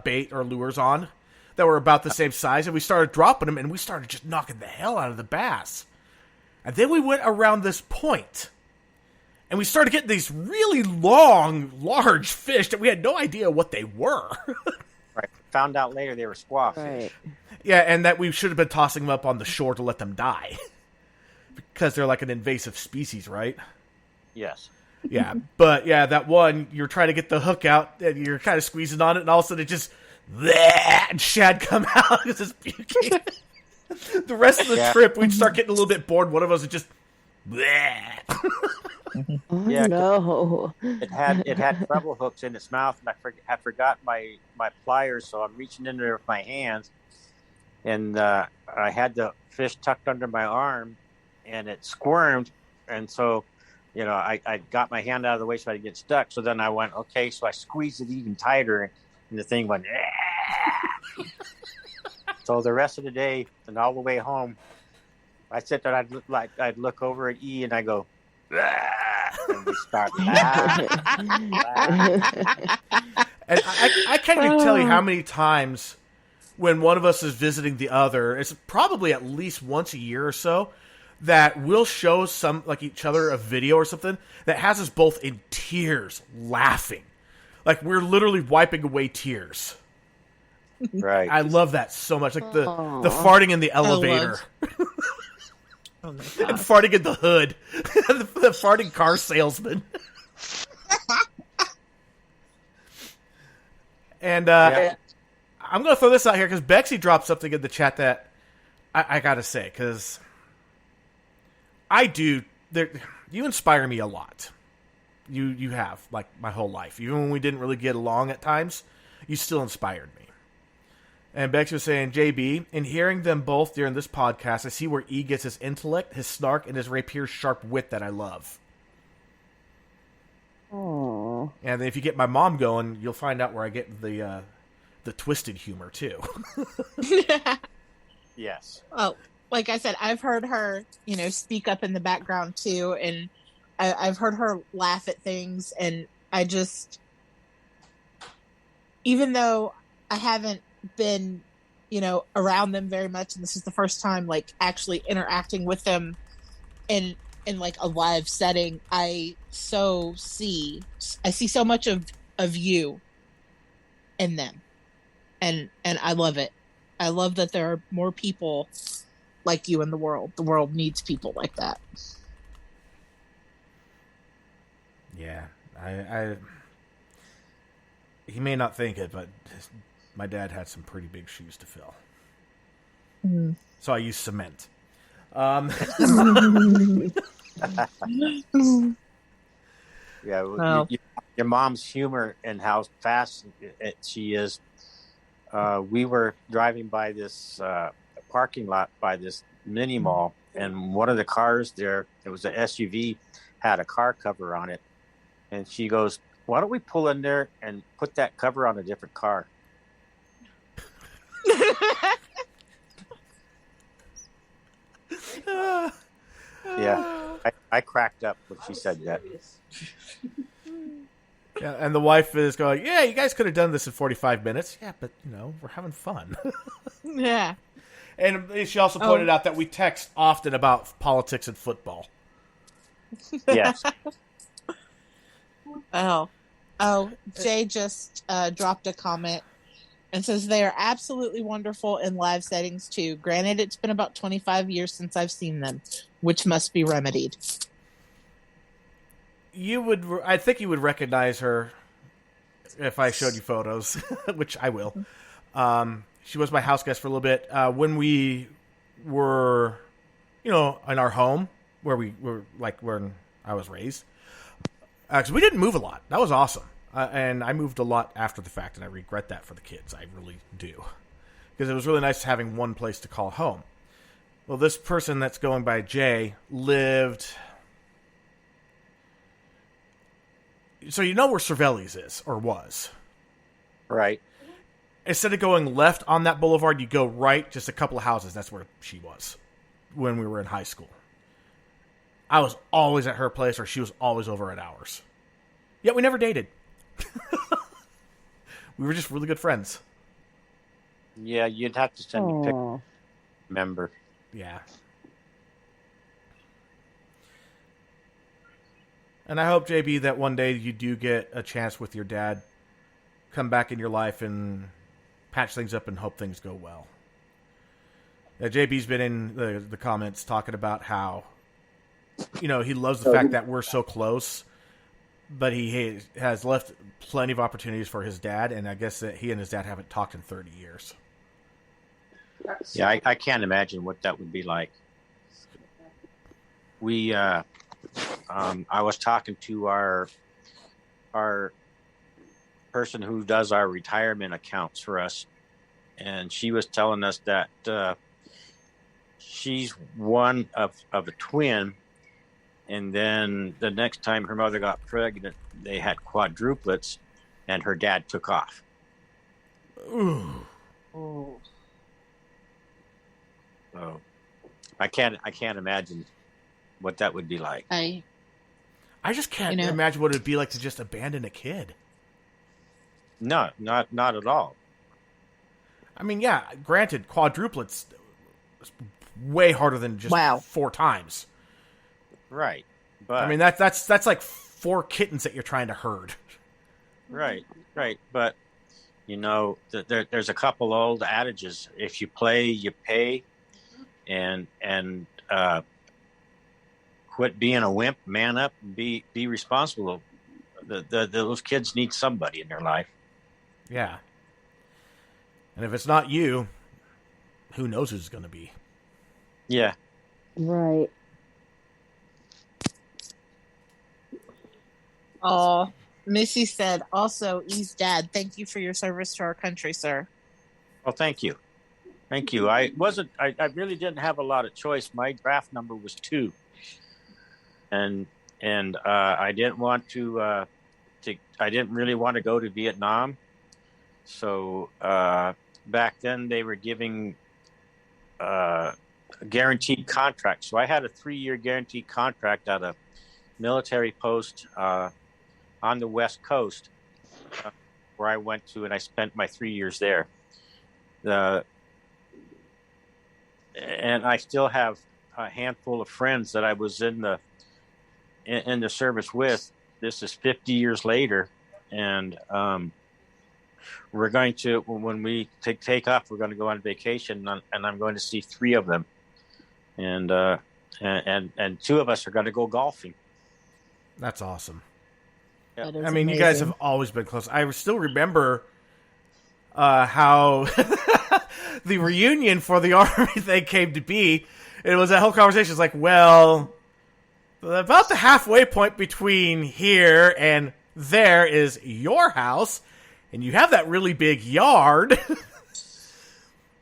bait or lures on, that were about the same size. And we started dropping them, and we started just knocking the hell out of the bass. And then we went around this point, And we started getting these really long, large fish that we had no idea what they were. Right. Found out later they were squaw fish. Right. Yeah, and that we should have been tossing them up on the shore to let them die. Because they're like an invasive species, right? Yes. Yeah, but yeah, that one, you're trying to get the hook out, and you're kind of squeezing on it, and all of a sudden it just, bleh, and shad come out. It's just puking. The rest of the trip, we'd start getting a little bit bored. One of us would just, bleh. Oh Yeah, no. It had treble hooks in its mouth, and I forgot my pliers, so I'm reaching in there with my hands, and I had the fish tucked under my arm, and it squirmed, and so, you know, I got my hand out of the way so I didn't get stuck. So then I went, okay, so I squeezed it even tighter, and the thing went. So the rest of the day and all the way home, I sit there, I'd look over at E, and I go, and we start laughing. And I can't even tell you how many times when one of us is visiting the other, it's probably at least once a year or so, that we'll show some, like each other, a video or something that has us both in tears laughing. Like we're literally wiping away tears. Right. I love that so much. Like the farting in the elevator. Oh my And God. farting in the hood. the farting car salesman. And I'm going to throw this out here because Bexy dropped something in the chat that I got to say, because I do. You inspire me a lot. You have, like, my whole life. Even when we didn't really get along at times, you still inspired me. And Bex was saying, JB, in hearing them both during this podcast, I see where E gets his intellect, his snark, and his rapier's sharp wit that I love. Oh. And then if you get my mom going, you'll find out where I get the twisted humor, too. Yes. Oh, like I said, I've heard her, speak up in the background too, and I've heard her laugh at things, and I just, even though I haven't been, around them very much, and this is the first time, like, actually interacting with them in like a live setting, I see so much of you in them, and I love it. I love that there are more people like you in the world. The world needs people like that. Yeah, he may not think it, but my dad had some pretty big shoes to fill. Mm. So I use cement. Yeah, Wow. your mom's humor and how fast she is. We were driving by this parking lot by this mini mall, and one of the cars there, it was an SUV, had a car cover on it. And she goes, why don't we pull in there and put that cover on a different car? Yeah, I cracked up when she said that. Yeah, and the wife is going, yeah, you guys could have done this in 45 minutes. Yeah, but, we're having fun. Yeah. And she also pointed out that we text often about politics and football. Yes. Oh, Jay just dropped a comment and says they are absolutely wonderful in live settings too. Granted, it's been about 25 years since I've seen them, which must be remedied. I think you would recognize her if I showed you photos, which I will. She was my house guest for a little bit when we were, in our home where we were, like, when I was raised. Because we didn't move a lot. That was awesome. And I moved a lot after the fact, and I regret that for the kids. I really do. Because it was really nice having one place to call home. Well, this person that's going by Jay lived... So you know where Cervelli's is, or was. Right. Instead of going left on that boulevard, you go right, just a couple of houses. That's where she was when we were in high school. I was always at her place, or she was always over at ours. Yet we never dated. We were just really good friends. Yeah, you'd have to send me Aw. pictures. Remember. Yeah. And I hope, JB, that one day you do get a chance with your dad, come back in your life and patch things up and hope things go well. JB's been in the comments talking about how, he loves the fact that we're so close, but he has left plenty of opportunities for his dad, and I guess that he and his dad haven't talked in 30 years. Yeah, I can't imagine what that would be like. I was talking to our person who does our retirement accounts for us, and she was telling us that she's one of a twin, and then the next time her mother got pregnant, they had quadruplets, and her dad took off. Ooh. Oh. So I can't imagine what that would be like. I just can't imagine what it would be like to just abandon a kid. No, not at all. I mean, yeah, granted, quadruplets is way harder than just 4 times. Right. But I mean, that's like 4 kittens that you're trying to herd. Right. But, there's a couple old adages. If you play, you pay, and quit being a wimp, man up, and be responsible. Those kids need somebody in their life. Yeah. And if it's not you, who knows who's going to be? Yeah. Right. Oh, Missy said, also, E's dad, thank you for your service to our country, sir. Well, thank you. I really didn't have a lot of choice. My draft number was 2. And I didn't want I didn't really want to go to Vietnam. So back then they were giving a guaranteed contract. So I had a 3-year guaranteed contract at a military post on the West Coast, where I went to, and I spent my 3 years there. And I still have a handful of friends that I was in the service with. This is 50 years later, and we're going to, when we take off, we're going to go on vacation, and I'm going to see 3 of them, and 2 of us are going to go golfing. That's awesome. That is I mean, amazing. you guys have always been close. I still remember how the reunion for the Army thing came to be. It was that whole conversation. It's like, well, about the halfway point between here and there is your house, and you have that really big yard.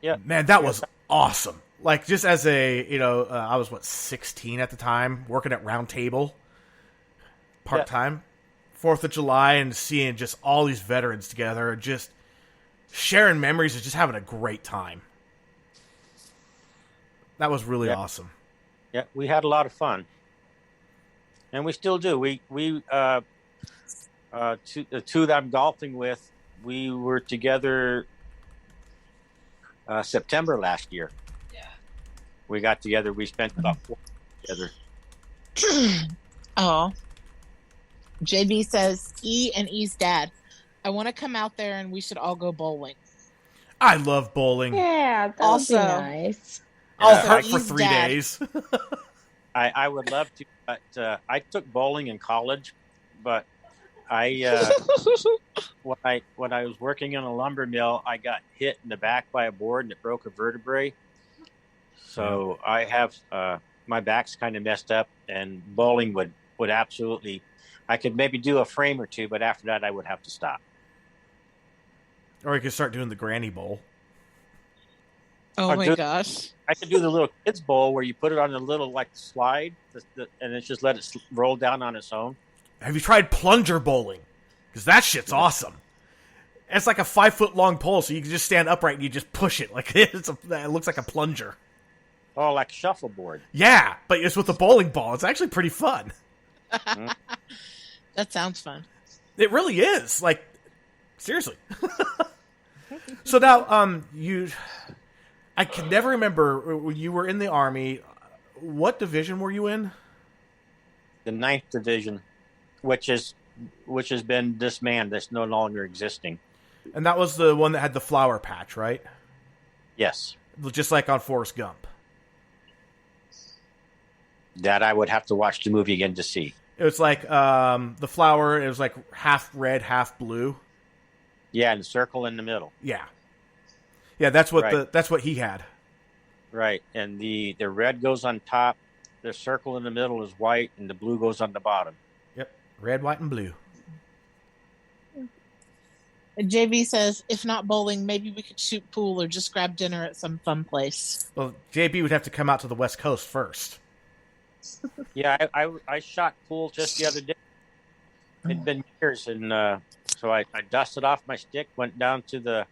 Yeah, man, that was awesome. Like, just as a, I was 16 at the time, working at Round Table part time. 4th of July, and seeing just all these veterans together, just sharing memories and just having a great time. That was really awesome. Yeah, we had a lot of fun, and we still do. The 2 that I'm golfing with, we were together September last year. Yeah, we got together. We spent about 4 together. Oh. JB says, E and E's dad, I want to come out there and we should all go bowling. I love bowling. Yeah, that Also, would be nice. I'll Yeah, hurt for E's 3 dad. days. I would love to, but I took bowling in college, but when I was working in a lumber mill, I got hit in the back by a board and it broke a vertebrae. So I have my back's kind of messed up, and bowling would absolutely. I could maybe do a frame or 2, but after that I would have to stop. Or you could start doing the granny bowl. Oh Or my do- gosh. I could do the little kids bowl where you put it on a little slide, and it's just let it roll down on its own. Have you tried plunger bowling? Because that shit's awesome. It's like a 5-foot long pole, so you can just stand upright and you just push it. Like it looks like a plunger. Oh, like shuffleboard. Yeah, but it's with a bowling ball. It's actually pretty fun. That sounds fun. It really is. Like, seriously. So now, I can never remember when you were in the Army. What division were you in? The 9th Division. which has been dismanned. That's no longer existing. And that was the one that had the flower patch, right? Yes, Just like on Forrest Gump. that I would have to watch the movie again to see. It was like the flower. It was like half red, half blue. Yeah, and the circle in the middle. Yeah, That's what Right. that's what he had. Right, and the red goes on top. The circle in the middle is white, and the blue goes on the bottom. Yep, red, white, and blue. And JV says, if not bowling, maybe we could shoot pool or just grab dinner at some fun place. Well, JB would have to come out to the West Coast first. Yeah, I shot pool just the other day. It'd been years, and so I dusted off my stick, went down to the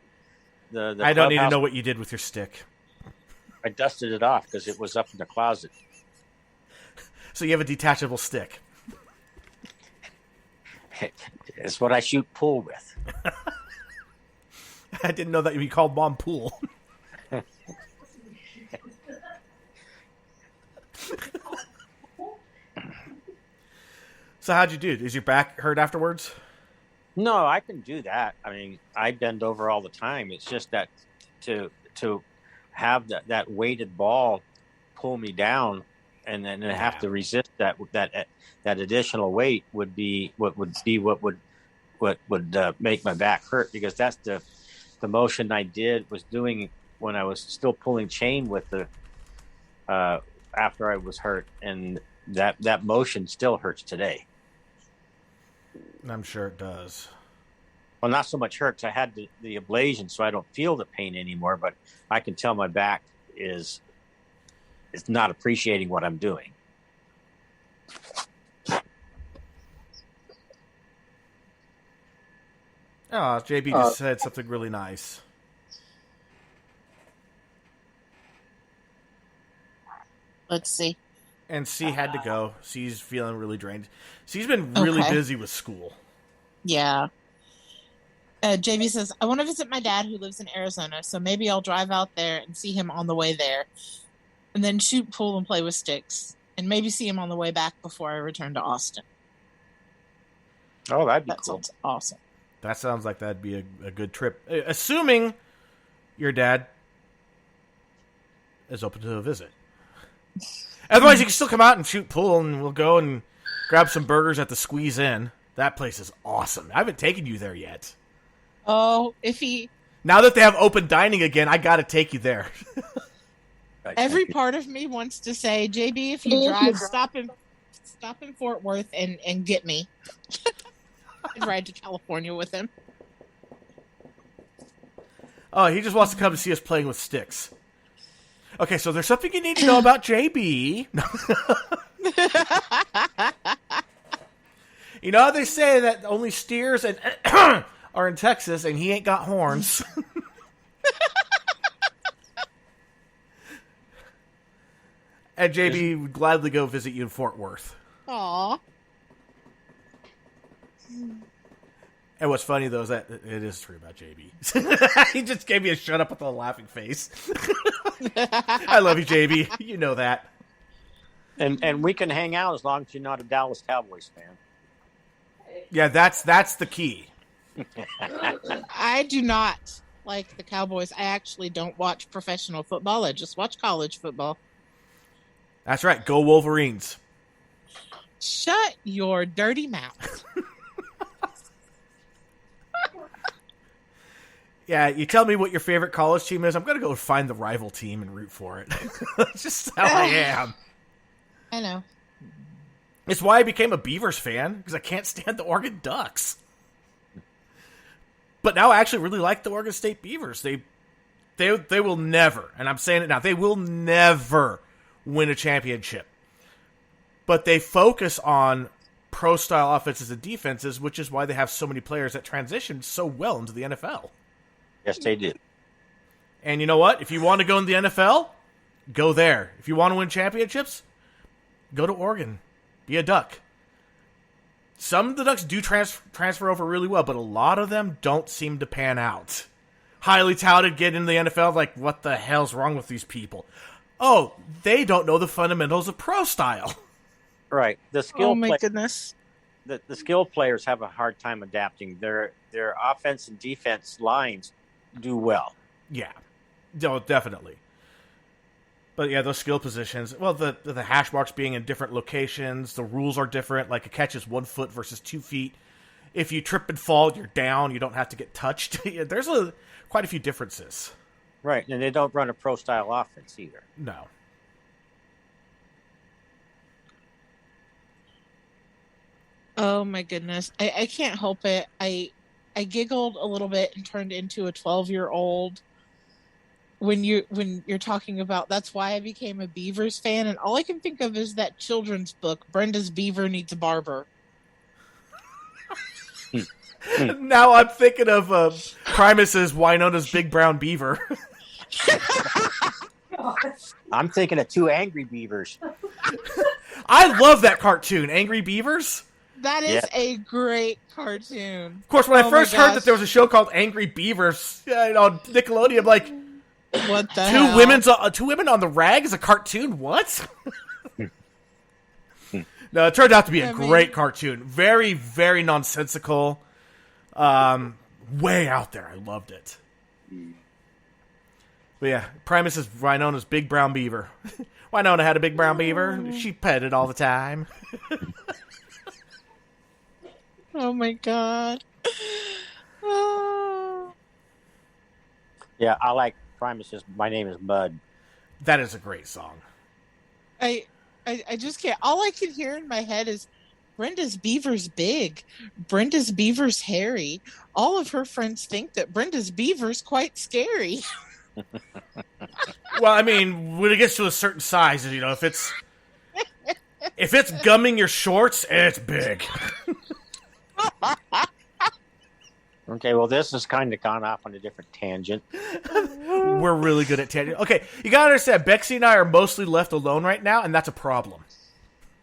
I don't need to clubhouse. know what you did with your stick. I dusted it off because it was up in the closet. So you have a detachable stick. It's what I shoot pool with. I didn't know that you called Mom Pool. So how'd you do? Is your back hurt afterwards? No, I can do that. I mean, I bend over all the time. It's just that to have that weighted ball pull me down, and then have to resist that additional weight would make my back hurt, because that's the motion I did was doing when I was still pulling chain with the after I was hurt, and that motion still hurts today. I'm sure it does. Well, not so much hurt, 'cause I had the ablation, so I don't feel the pain anymore. But I can tell my back is not appreciating what I'm doing. Oh, JB just said something really nice. Let's see. And C had to go. C's feeling really drained. C's been really Okay. busy with school. Yeah. JV says, I want to visit my dad who lives in Arizona, so maybe I'll drive out there and see him on the way there, and then shoot pool and play with sticks, and maybe see him on the way back before I return to Austin. Oh, that'd be That cool. sounds awesome. That sounds like that'd be a good trip. Assuming your dad is open to a visit. Otherwise, you can still come out and shoot pool, and we'll go and grab some burgers at the Squeeze Inn. That place is awesome. I haven't taken you there yet. Oh, if he... Now that they have open dining again, I got to take you there. Every part of me wants to say, JB, if you drive, stop in Fort Worth and get me. I'd ride to California with him. Oh, he just wants to come and see us playing with sticks. Okay, so there's something you need to know about JB. You know how they say that only steers and are in Texas, and he ain't got horns. And JB would gladly go visit you in Fort Worth. Aw. And what's funny, though, is that it is true about JB. He just gave me a shut up with a laughing face. I love you, JB. You know that. And we can hang out as long as you're not a Dallas Cowboys fan. Yeah, that's the key. I do not like the Cowboys. I actually don't watch professional football. I just watch college football. That's right. Go Wolverines. Shut your dirty mouth. Yeah, you tell me what your favorite college team is, I'm going to go find the rival team and root for it. That's just how I am. I know. It's why I became a Beavers fan, because I can't stand the Oregon Ducks. But now I actually really like the Oregon State Beavers. They will never, and I'm saying it now, they will never win a championship. But they focus on pro-style offenses and defenses, which is why they have so many players that transition so well into the NFL. Yes, they do. And you know what? If you want to go in the NFL, go there. If you want to win championships, go to Oregon. Be a Duck. Some of the Ducks do transfer over really well, but a lot of them don't seem to pan out. Highly touted get into the NFL, like, what the hell's wrong with these people? Oh, they don't know the fundamentals of pro style. Right. The skill Oh my play, goodness. the skilled players have a hard time adapting. Their offense and defense lines do well. Yeah, no, definitely. But yeah, those skill positions. Well, the hash marks being in different locations, the rules are different. Like a catch is 1 foot versus 2 feet. If you trip and fall, you're down. You don't have to get touched. There's quite a few differences. Right, and they don't run a pro style offense either. No. Oh my goodness. I can't help it. I giggled a little bit and turned into a 12-year-old when you're talking about that's why I became a Beavers fan, and all I can think of is that children's book, Brenda's Beaver Needs a Barber. Now I'm thinking of Primus's Wynona's Big Brown Beaver. I'm thinking of Two Angry Beavers. I love that cartoon, Angry Beavers. That is a great cartoon. Of course, when I first heard that there was a show called Angry Beavers on Nickelodeon, I'm like, what the hell? Two women on the rag is a cartoon? What? No, it turned out to be a great cartoon. Very, very nonsensical. Way out there. I loved it. But yeah, Primus is Wynona's Big Brown Beaver. Wynona had a big brown beaver. She pet it all the time. Oh my god. Oh. Yeah, I like Primus's My Name is Bud. That is a great song. I just can't. All I can hear in my head is Brenda's beaver's big. Brenda's beaver's hairy. All of her friends think that Brenda's beaver's quite scary. Well, I mean, when it gets to a certain size, if it's gumming your shorts, it's big. Okay, well, this has kind of gone off on a different tangent. We're really good at tangent. Okay, you gotta understand, Bexy and I are mostly left alone right now, and that's a problem.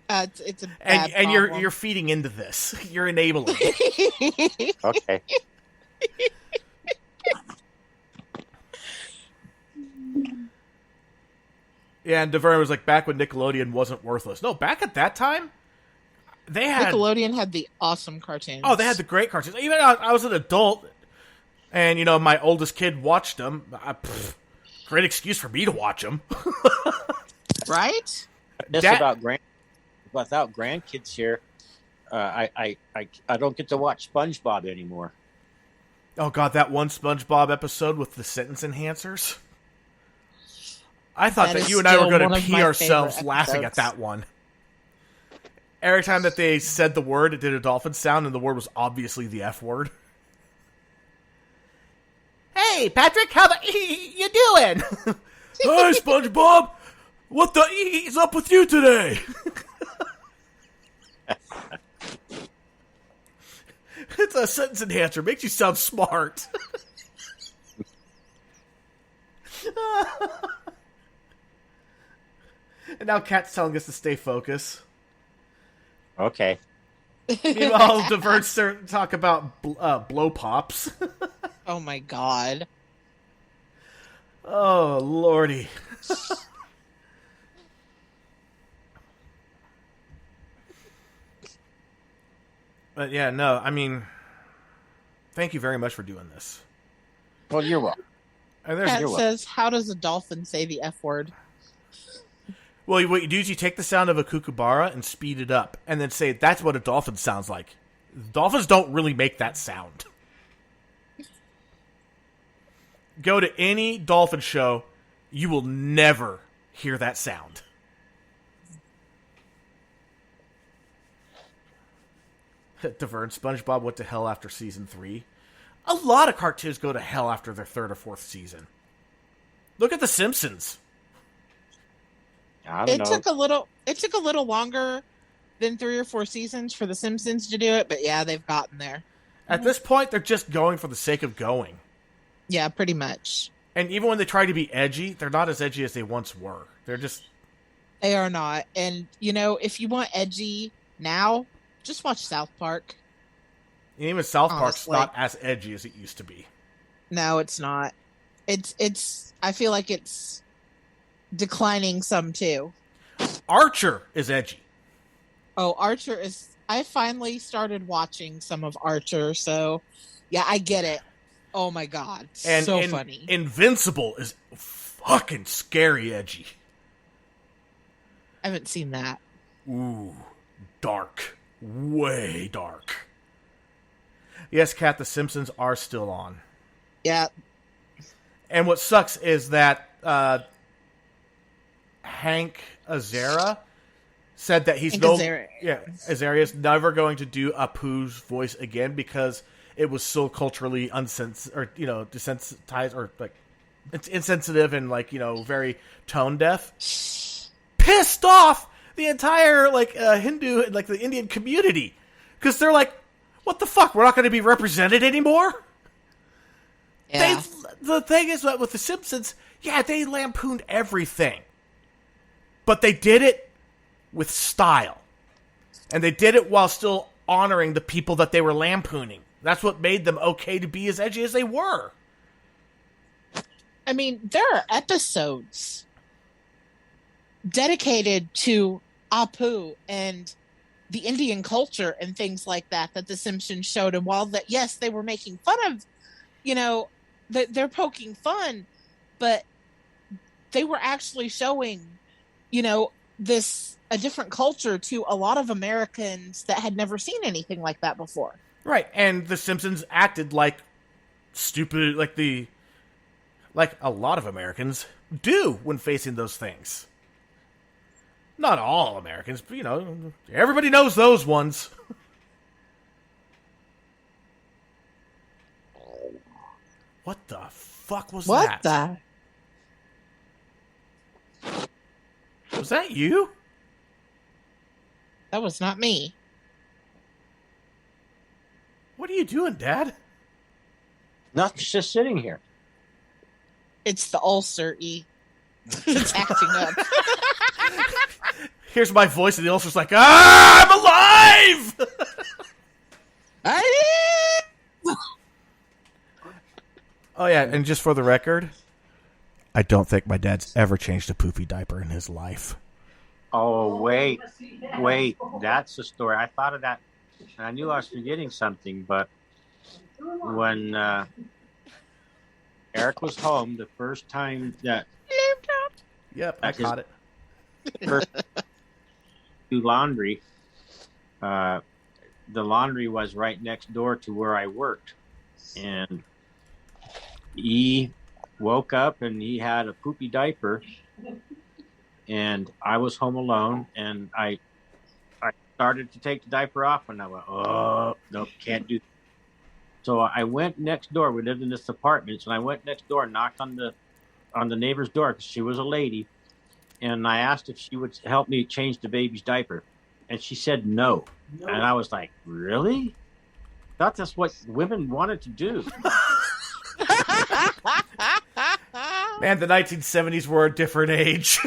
It's a bad and problem. you're feeding into this. You're enabling. Okay. Yeah, and DeVerne was like, back when Nickelodeon wasn't worthless. No, back at that time, they had... Nickelodeon had the awesome cartoons. Oh, they had the great cartoons. Even I was an adult, and, my oldest kid watched them. Great excuse for me to watch them. Right? Without grandkids here, I don't get to watch SpongeBob anymore. Oh, God, that one SpongeBob episode with the sentence enhancers. I thought that you and I were going to pee ourselves laughing at that one. Every time that they said the word, it did a dolphin sound, and the word was obviously the F word. Hey, Patrick, how the you doing? Hi, SpongeBob. What the is up with you today? It's a sentence enhancer. Makes you sound smart. And now Kat's telling us to stay focused. Okay. Meanwhile, DeVert's talk about blow pops. Oh my god. Oh, lordy. But yeah, no, I mean, thank you very much for doing this. Well, you're welcome. Kat says, how does a dolphin say the F word? Well, what you do is you take the sound of a kookaburra and speed it up, and then say, that's what a dolphin sounds like. Dolphins don't really make that sound. Go to any dolphin show, you will never hear that sound. DeVerne, SpongeBob went to hell after season 3. A lot of cartoons go to hell after their 3rd or 4th season. Look at The Simpsons. I don't know. It took a little longer than 3 or 4 seasons for The Simpsons to do it, but yeah, they've gotten there. At this point, they're just going for the sake of going. Yeah, pretty much. And even when they try to be edgy, they're not as edgy as they once were. They are not. And, if you want edgy now, just watch South Park. And even South Park's Honestly. not as edgy as it used to be. No, it's not. I feel like it's declining some too. Archer is edgy. Oh, Archer is I finally started watching some of Archer, so yeah, I get it. Oh my god, And so funny. Invincible is fucking scary edgy. I haven't seen that. Ooh, dark. Way dark. Yes, Kat, The Simpsons are still on. Yeah. And what sucks is that Hank Azaria said that he's Azaria's never going to do Apu's voice again because it was so culturally desensitized or like it's insensitive and like very tone deaf. Pissed off the entire Hindu and the Indian community because they're like, what the fuck? We're not going to be represented anymore. Yeah. The thing is that with The Simpsons, they lampooned everything, but they did it with style, and they did it while still honoring the people that they were lampooning. That's what made them okay to be as edgy as they were. I mean, there are episodes dedicated to Apu and the Indian culture and things like that The Simpsons showed. And while that, yes, they were making fun of, they're poking fun, but they were actually showing, a different culture to a lot of Americans that had never seen anything like that before. Right, and The Simpsons acted like stupid, like a lot of Americans do when facing those things. Not all Americans, but everybody knows those ones. What the fuck was that? What the? Was that you? That was not me. What are you doing, Dad? Nothing's just sitting here. It's the ulcer, E. It's acting up. Here's my voice, and the ulcer's like, I'm alive! Oh, yeah, and just for the record, I don't think my dad's ever changed a poopy diaper in his life. Oh, wait. That's the story. I thought of that, and I knew I was forgetting something, but when Eric was home, the first time that... Yep, I caught it. First do laundry, the laundry was right next door to where I worked, and he woke up and he had a poopy diaper, and I was home alone, and I started to take the diaper off, and I went, oh, nope, can't do that. So I went next door. We lived in this apartment, so I went next door and knocked on the neighbor's door because she was a lady, and I asked if she would help me change the baby's diaper, and she said no. And I was like, really? Thought that's what women wanted to do. Man, the 1970s were a different age.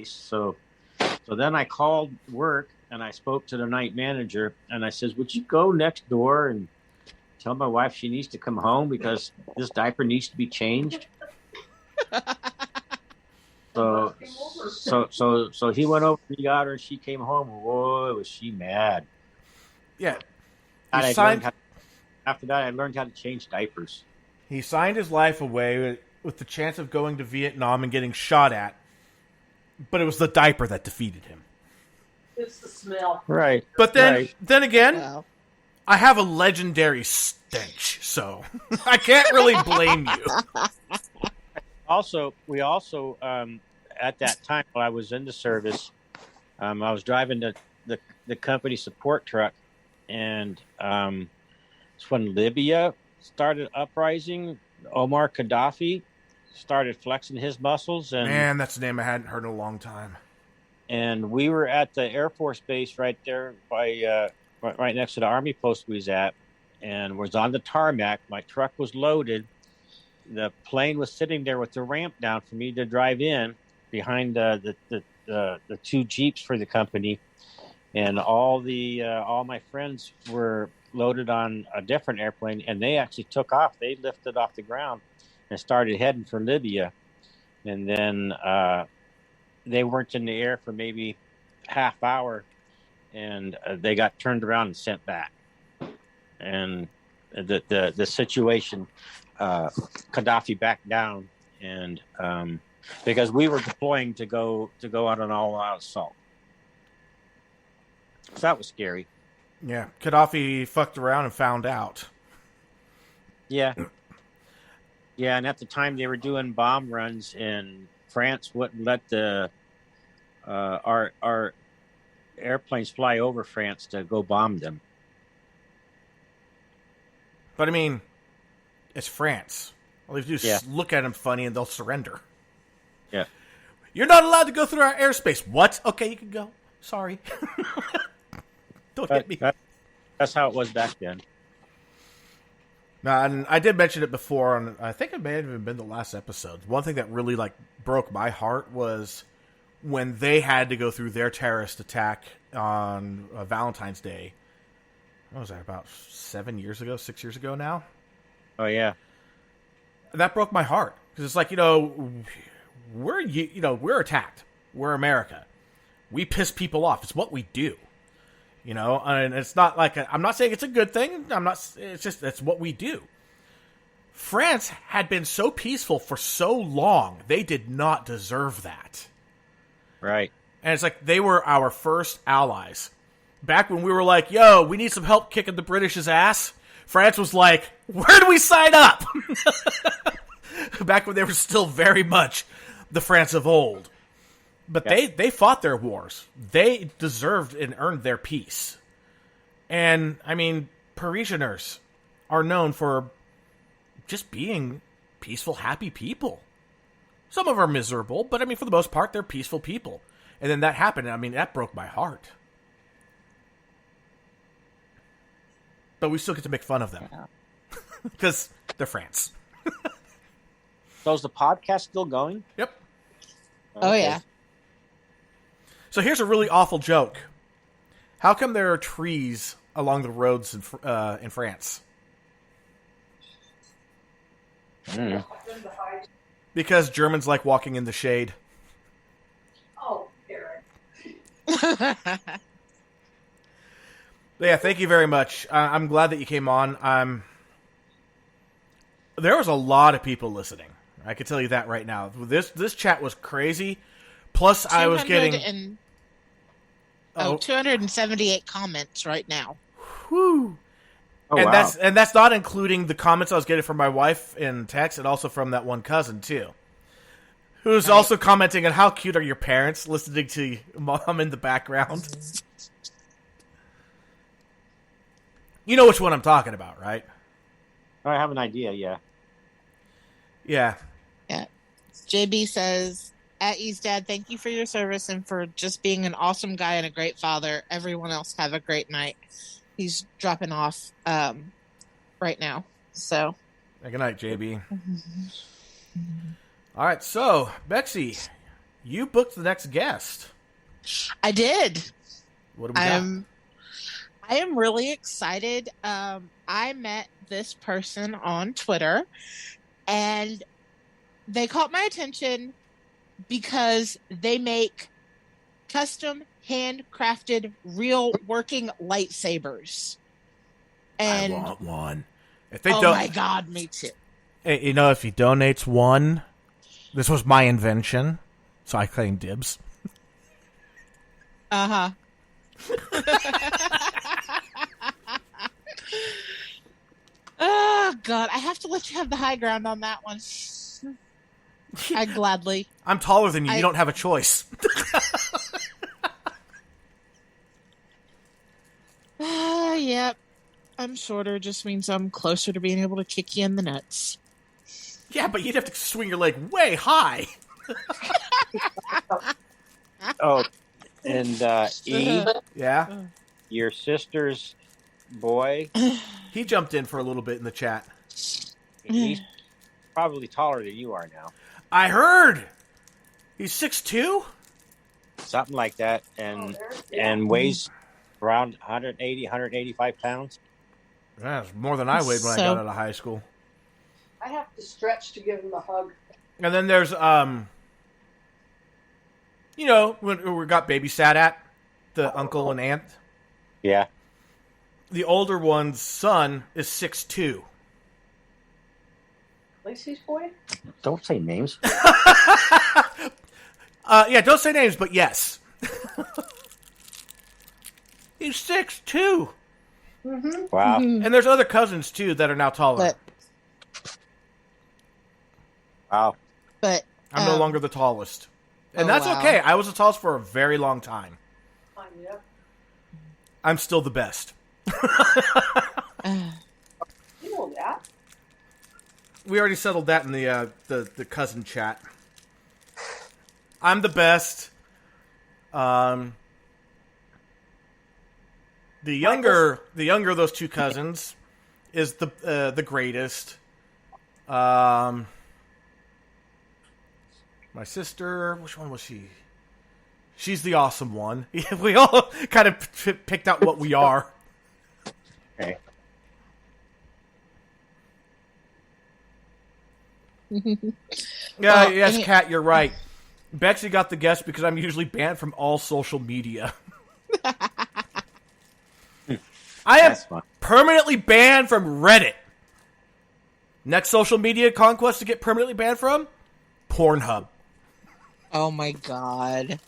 So then I called work and I spoke to the night manager, and I says, would you go next door and tell my wife she needs to come home because this diaper needs to be changed? So he went over and got her, and she came home. Whoa, was she mad? Yeah. After that, I learned how to change diapers. He signed his life away with the chance of going to Vietnam and getting shot at, but it was the diaper that defeated him. It's the smell. Right. But then again, Wow. I have a legendary stench, so I can't really blame you. We also at that time while I was in the service, I was driving the company support truck, and it's when Libya started uprising. Omar Gaddafi started flexing his muscles, and Man, that's a name I hadn't heard in a long time. And we were at the Air Force base right there by right next to the Army post we was at, and was on the tarmac. My truck was loaded. The plane was sitting there with the ramp down for me to drive in behind the two Jeeps for the company, and all my friends were loaded on a different airplane, and they actually took off. They lifted off the ground and started heading for Libya, and then they weren't in the air for maybe half hour, and they got turned around and sent back. And the situation, Gaddafi backed down, and because we were deploying to go on an all-out assault, so that was scary. Yeah, Gaddafi fucked around and found out. Yeah, and at the time they were doing bomb runs, and France wouldn't let our airplanes fly over France to go bomb them. But I mean, it's France. All you have to do is look at them funny and they'll surrender. Yeah. You're not allowed to go through our airspace. What? Okay, you can go. Sorry. Don't hit me. That's how it was back then. And I did mention it before, and I think it may have even been the last episode. One thing that really broke my heart was when they had to go through their terrorist attack on Valentine's Day. What was that, about 6 years ago now? Oh, yeah. That broke my heart. Because it's like, we're attacked. We're America. We piss people off. It's what we do. And it's not like, I'm not saying it's a good thing. It's just, that's what we do. France had been so peaceful for so long. They did not deserve that. Right. And it's like, they were our first allies. Back when we were like, yo, we need some help kicking the British's ass, France was like, where do we sign up? Back when they were still very much the France of old. But they fought their wars. They deserved and earned their peace. And, I mean, Parisianers are known for just being peaceful, happy people. Some of them are miserable, but, I mean, for the most part, they're peaceful people. And then that happened, and, I mean, that broke my heart. But we still get to make fun of them. Because they're France. So is the podcast still going? Yep. Oh, yeah. So here's a really awful joke. How come there are trees along the roads in France? Because Germans like walking in the shade. Oh, Eric. Yeah, thank you very much. I'm glad that you came on. There was a lot of people listening. I can tell you that right now. This chat was crazy. Plus, I was getting 278 comments right now. Whew. Oh, and wow. that's not including the comments I was getting from my wife in text, and also from that one cousin too, who's also commenting on how cute are your parents, listening to mom in the background. You know which one I'm talking about, right? I have an idea. Yeah. Yeah. Yeah. JB says, at E's dad, thank you for your service and for just being an awesome guy and a great father. Everyone else have a great night. He's dropping off right now. So. Good night, JB. All right, so Bexy, you booked the next guest. I did. What do we got? I am really excited. I met this person on Twitter, and they caught my attention because they make custom, handcrafted, real working lightsabers. And I want one. If they my God, me too. Hey, if he donates one, this was my invention, so I claim dibs. Uh-huh. Oh, God. I have to let you have the high ground on that one. I gladly. I'm taller than you. You don't have a choice. Yep. I'm shorter. Just means I'm closer to being able to kick you in the nuts. Yeah, but you'd have to swing your leg way high. Oh, and E, Yeah? your sister's boy, He jumped in for a little bit in the chat. he's probably taller than you are now. I heard! He's 6'2"? Something like that, and weighs around 180, 185 pounds. That's more than I weighed when I got out of high school. I have to stretch to give him a hug. And then there's You know, when we got babysat at, the uncle and aunt. Yeah. The older one's son is 6'2". Lacey's boy? Don't say names. Yeah, don't say names, but yes. He's 6'2". Wow. And there's other cousins, too, that are now taller. Wow. But I'm no longer the tallest. And Oh, that's wow. okay. I was the tallest for a very long time. Yep. I'm still the best. You know that. We already settled that in the cousin chat. I'm the best. The younger of those two cousins is the greatest. My sister, which one was she? She's the awesome one. We all kind of picked out what we are. Okay. Yeah, yes, Kat, you're right. Bexy got the guess because I'm usually banned from all social media. I am That's fun. permanently banned from Reddit. Next social media conquest to get permanently banned from? Pornhub. oh my god.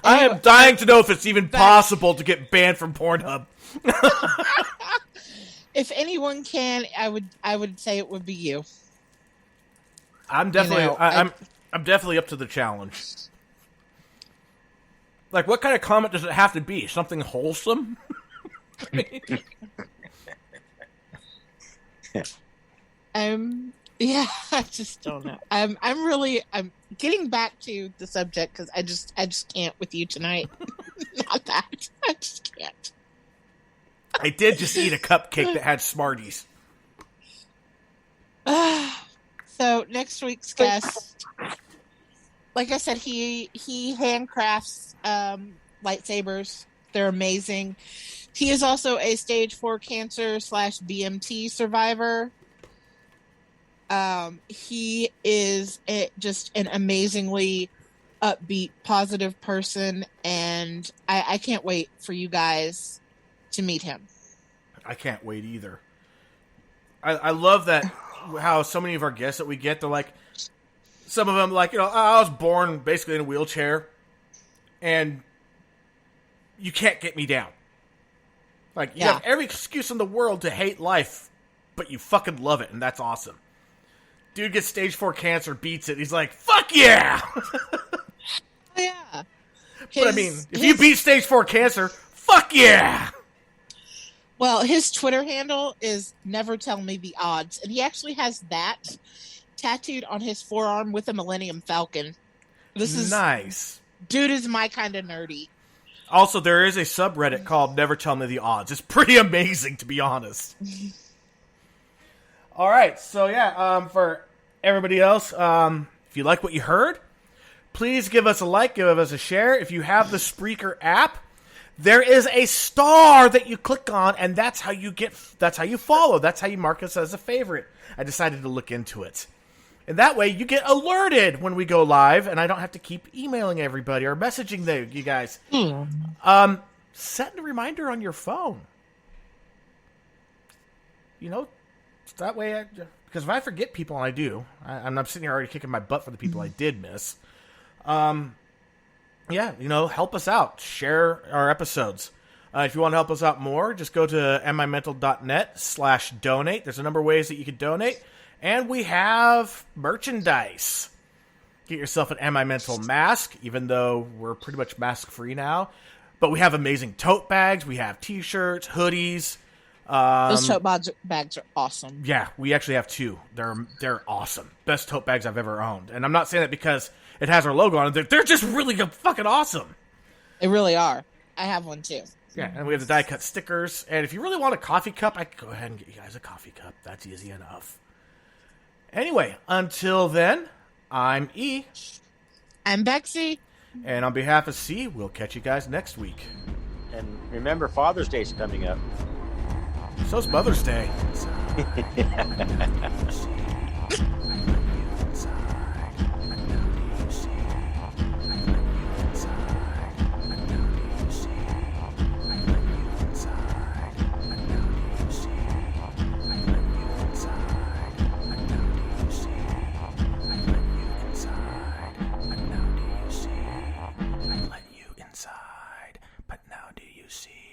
I am dying to know if it's even possible to get banned from Pornhub. If anyone can, I would say it would be you. I'm definitely You know, I'm definitely up to the challenge. Like, what kind of comment does it have to be? Something wholesome? Yeah, I just don't know. I'm getting back to the subject because I just can't with you tonight. Not that. I just can't. I did just eat a cupcake that had Smarties. So next week's guest, like I said, he handcrafts lightsabers. They're amazing. He is also a stage 4 cancer / BMT survivor. He is just an amazingly upbeat, positive person, and I can't wait for you guys to meet him. I can't wait either. I love that how so many of our guests that we get, they're like, some of them like, I was born basically in a wheelchair, and you can't get me down. Like, you have every excuse in the world to hate life, but you fucking love it, and that's awesome. Dude gets stage 4 cancer, beats it. He's like, fuck yeah! Yeah. But I mean, if you beat stage 4 cancer, fuck yeah! Well, his Twitter handle is Never Tell Me the Odds, and he actually has that tattooed on his forearm with a Millennium Falcon. This is nice. Dude is my kind of nerdy. Also, there is a subreddit called Never Tell Me the Odds. It's pretty amazing, to be honest. All right, so yeah, for everybody else, if you like what you heard, please give us a like, give us a share. If you have the Spreaker app, there is a star that you click on, and that's how you follow. That's how you mark us as a favorite. I decided to look into it. And that way you get alerted when we go live, and I don't have to keep emailing everybody or messaging you guys. Set a reminder on your phone. That way, because if I forget people, and I do, I'm sitting here already kicking my butt for the people I did miss. Help us out. Share our episodes. If you want to help us out more, just go to mimental.net/donate. There's a number of ways that you can donate. And we have merchandise. Get yourself an MI Mental mask, even though we're pretty much mask-free now. But we have amazing tote bags. We have t-shirts, hoodies. Those tote bags are awesome. Yeah, we actually have 2. They're awesome. Best tote bags I've ever owned. And I'm not saying that because it has our logo on it. They're just really fucking awesome. They really are. I have one too. Yeah, and we have the die-cut stickers. And if you really want a coffee cup, I can go ahead and get you guys a coffee cup. That's easy enough. Anyway, until then, I'm E. I'm Bexy. And on behalf of C, we'll catch you guys next week. And remember, Father's Day's coming up. So's Mother's Day. see.